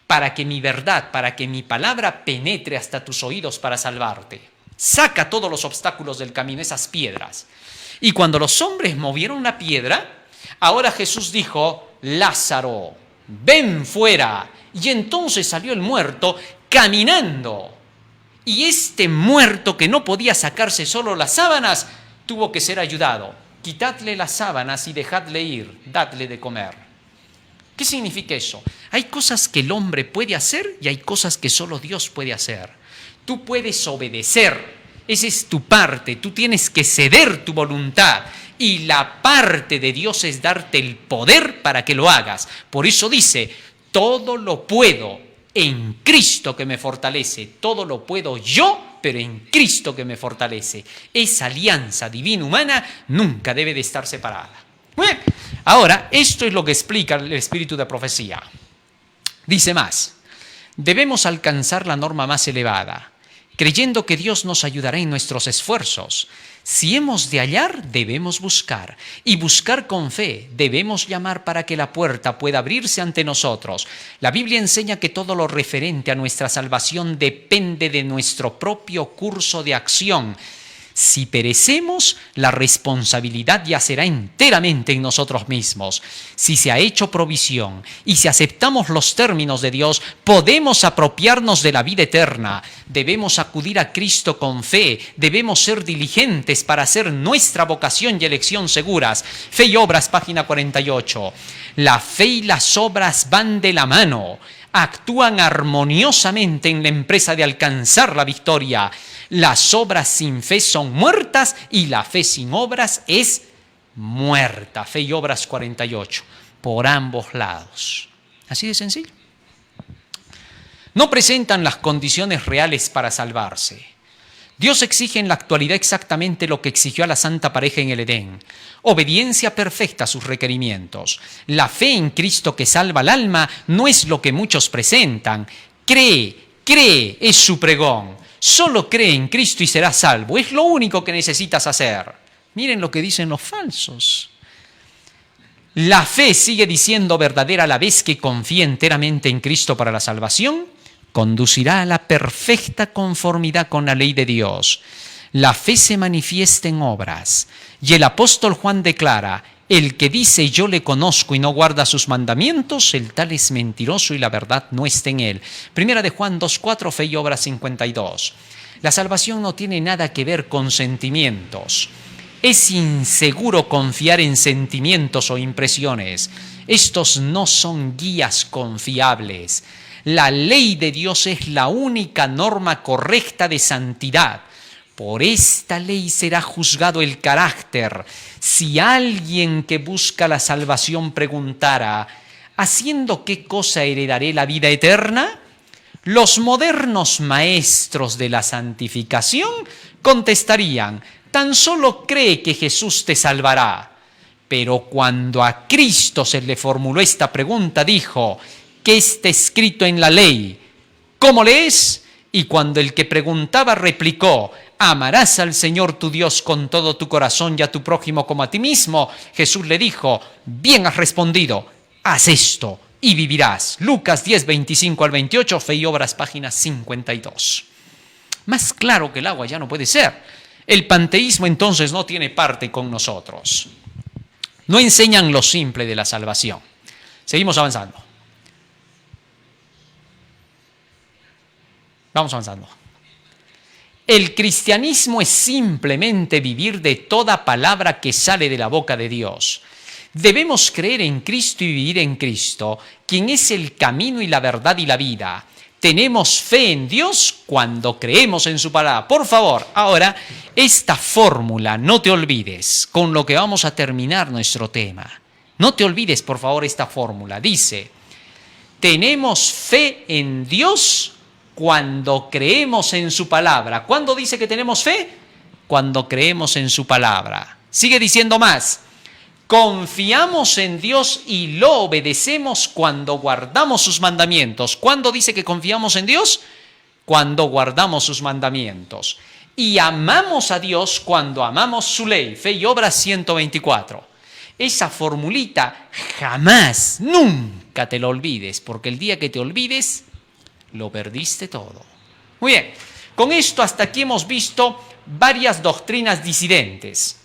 para que mi verdad, para que mi palabra penetre hasta tus oídos para salvarte. Saca todos los obstáculos del camino, esas piedras. Y cuando los hombres movieron la piedra, ahora Jesús dijo: Lázaro, ven fuera. Y entonces salió el muerto caminando. Y este muerto, que no podía sacarse solo las sábanas, tuvo que ser ayudado. Quitadle las sábanas y dejadle ir, dadle de comer. ¿Qué significa eso? Hay cosas que el hombre puede hacer y hay cosas que solo Dios puede hacer. Tú puedes obedecer, esa es tu parte, tú tienes que ceder tu voluntad. Y la parte de Dios es darte el poder para que lo hagas. Por eso dice: todo lo puedo en Cristo que me fortalece. Todo lo puedo yo, pero en Cristo que me fortalece. Esa alianza divina-humana nunca debe de estar separada. Bien, ahora, esto es lo que explica el espíritu de profecía. Dice más: debemos alcanzar la norma más elevada, creyendo que Dios nos ayudará en nuestros esfuerzos. Si hemos de hallar, debemos buscar. Y buscar con fe, debemos llamar para que la puerta pueda abrirse ante nosotros. La Biblia enseña que todo lo referente a nuestra salvación depende de nuestro propio curso de acción. Si perecemos, la responsabilidad yacerá enteramente en nosotros mismos. Si se ha hecho provisión y si aceptamos los términos de Dios, podemos apropiarnos de la vida eterna. Debemos acudir a Cristo con fe. Debemos ser diligentes para hacer nuestra vocación y elección seguras. Fe y Obras, página 48. La fe y las obras van de la mano. Actúan armoniosamente en la empresa de alcanzar la victoria. Las obras sin fe son muertas y la fe sin obras es muerta. Fe y Obras 48, por ambos lados. Así de sencillo. No presentan las condiciones reales para salvarse. Dios exige en la actualidad exactamente lo que exigió a la santa pareja en el Edén: obediencia perfecta a sus requerimientos. La fe en Cristo que salva al alma no es lo que muchos presentan. Cree, es su pregón. Solo cree en Cristo y serás salvo. Es lo único que necesitas hacer. Miren lo que dicen los falsos. La fe, sigue diciendo, verdadera a la vez que confía enteramente en Cristo para la salvación, conducirá a la perfecta conformidad con la ley de Dios. La fe se manifiesta en obras. Y el apóstol Juan declara: el que dice yo le conozco y no guarda sus mandamientos, el tal es mentiroso y la verdad no está en él. Primera de Juan 2:4, Fe y Obras 52. La salvación no tiene nada que ver con sentimientos. Es inseguro confiar en sentimientos o impresiones. Estos no son guías confiables. La ley de Dios es la única norma correcta de santidad. Por esta ley será juzgado el carácter. Si alguien que busca la salvación preguntara: ¿haciendo qué cosa heredaré la vida eterna?, los modernos maestros de la santificación contestarían: tan solo cree que Jesús te salvará. Pero cuando a Cristo se le formuló esta pregunta, dijo: ¿qué está escrito en la ley? ¿Cómo lees? Y cuando el que preguntaba replicó: amarás al Señor tu Dios con todo tu corazón y a tu prójimo como a ti mismo, Jesús le dijo: bien has respondido, haz esto y vivirás. Lucas 10, 25 al 28, Fe y Obras, página 52. Más claro que el agua ya no puede ser. El panteísmo entonces no tiene parte con nosotros. No enseñan lo simple de la salvación. Seguimos avanzando. Vamos avanzando. El cristianismo es simplemente vivir de toda palabra que sale de la boca de Dios. Debemos creer en Cristo y vivir en Cristo, quien es el camino y la verdad y la vida. Tenemos fe en Dios cuando creemos en su palabra. Por favor, ahora, esta fórmula, no te olvides, con lo que vamos a terminar nuestro tema. No te olvides, por favor, esta fórmula. Dice, tenemos fe en Dios cuando creemos en su palabra. ¿Cuándo dice que tenemos fe? Cuando creemos en su palabra. Sigue diciendo más. Confiamos en Dios y lo obedecemos cuando guardamos sus mandamientos. ¿Cuándo dice que confiamos en Dios? Cuando guardamos sus mandamientos. Y amamos a Dios cuando amamos su ley. Fe y Obras 124. Esa formulita jamás, nunca te lo olvides, porque el día que te olvides, lo perdiste todo. Muy bien, con esto hasta aquí hemos visto varias doctrinas disidentes.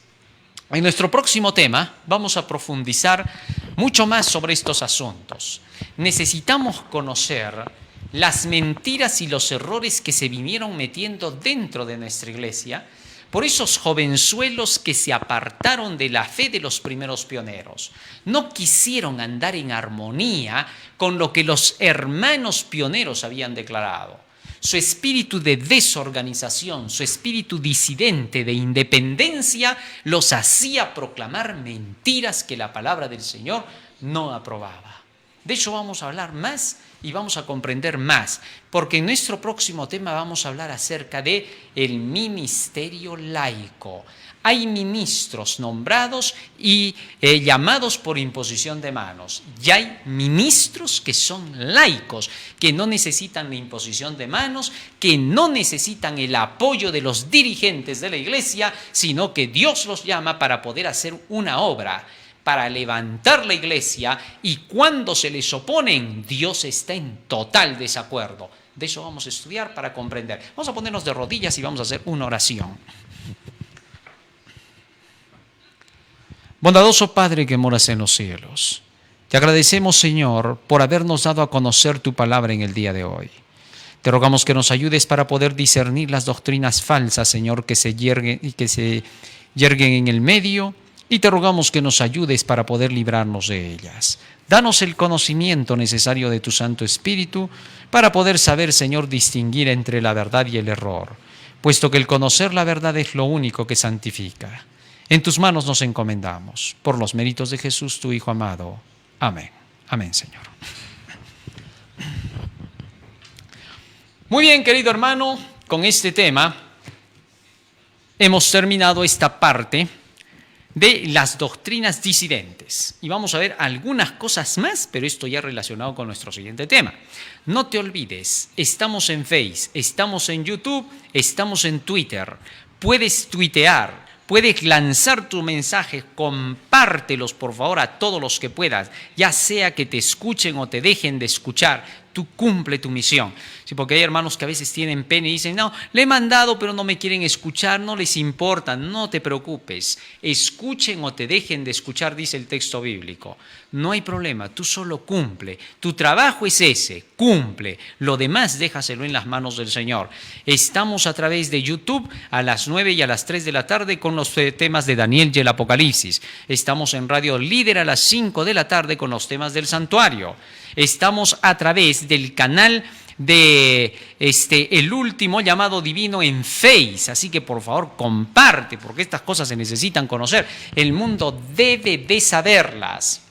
En nuestro próximo tema vamos a profundizar mucho más sobre estos asuntos. Necesitamos conocer las mentiras y los errores que se vinieron metiendo dentro de nuestra iglesia por esos jovenzuelos que se apartaron de la fe de los primeros pioneros. No quisieron andar en armonía con lo que los hermanos pioneros habían declarado. Su espíritu de desorganización, su espíritu disidente de independencia los hacía proclamar mentiras que la palabra del Señor no aprobaba. De hecho, vamos a hablar más y vamos a comprender más, porque en nuestro próximo tema vamos a hablar acerca de el ministerio laico. Hay ministros nombrados y llamados por imposición de manos. Y hay ministros que son laicos, que no necesitan la imposición de manos, que no necesitan el apoyo de los dirigentes de la iglesia, sino que Dios los llama para poder hacer una obra, para levantar la iglesia, y cuando se les oponen, Dios está en total desacuerdo. De eso vamos a estudiar para comprender. Vamos a ponernos de rodillas y vamos a hacer una oración. Bondadoso Padre que moras en los cielos, te agradecemos, Señor, por habernos dado a conocer tu palabra en el día de hoy. Te rogamos que nos ayudes para poder discernir las doctrinas falsas, Señor, que se yerguen en el medio, y te rogamos que nos ayudes para poder librarnos de ellas. Danos el conocimiento necesario de tu Santo Espíritu para poder saber, Señor, distinguir entre la verdad y el error, puesto que el conocer la verdad es lo único que santifica. En tus manos nos encomendamos, por los méritos de Jesús, tu Hijo amado. Amén. Amén, Señor. Muy bien, querido hermano, con este tema hemos terminado esta parte de las doctrinas disidentes. Y vamos a ver algunas cosas más, pero esto ya relacionado con nuestro siguiente tema. No te olvides, estamos en Face, estamos en YouTube, estamos en Twitter. Puedes tuitear, puedes lanzar tu mensaje, compártelos por favor a todos los que puedas, ya sea que te escuchen o te dejen de escuchar. Tú cumple tu misión. Sí, porque hay hermanos que a veces tienen pena y dicen, no, le he mandado pero no me quieren escuchar, no les importa. No te preocupes, escuchen o te dejen de escuchar, dice el texto bíblico. No hay problema, tú solo cumple. Tu trabajo es ese, cumple. Lo demás déjaselo en las manos del Señor. Estamos a través de YouTube a las 9 y a las 3 de la tarde con los temas de Daniel y el Apocalipsis. Estamos en Radio Líder a las 5 de la tarde con los temas del santuario. Estamos a través del canal de El Último Llamado Divino en Face, así que por favor comparte, porque estas cosas se necesitan conocer. El mundo debe de saberlas.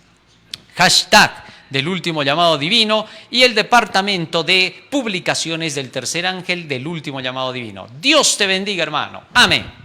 Hashtag del Último Llamado Divino y el departamento de publicaciones del Tercer Ángel del Último Llamado Divino. Dios te bendiga, hermano. Amén.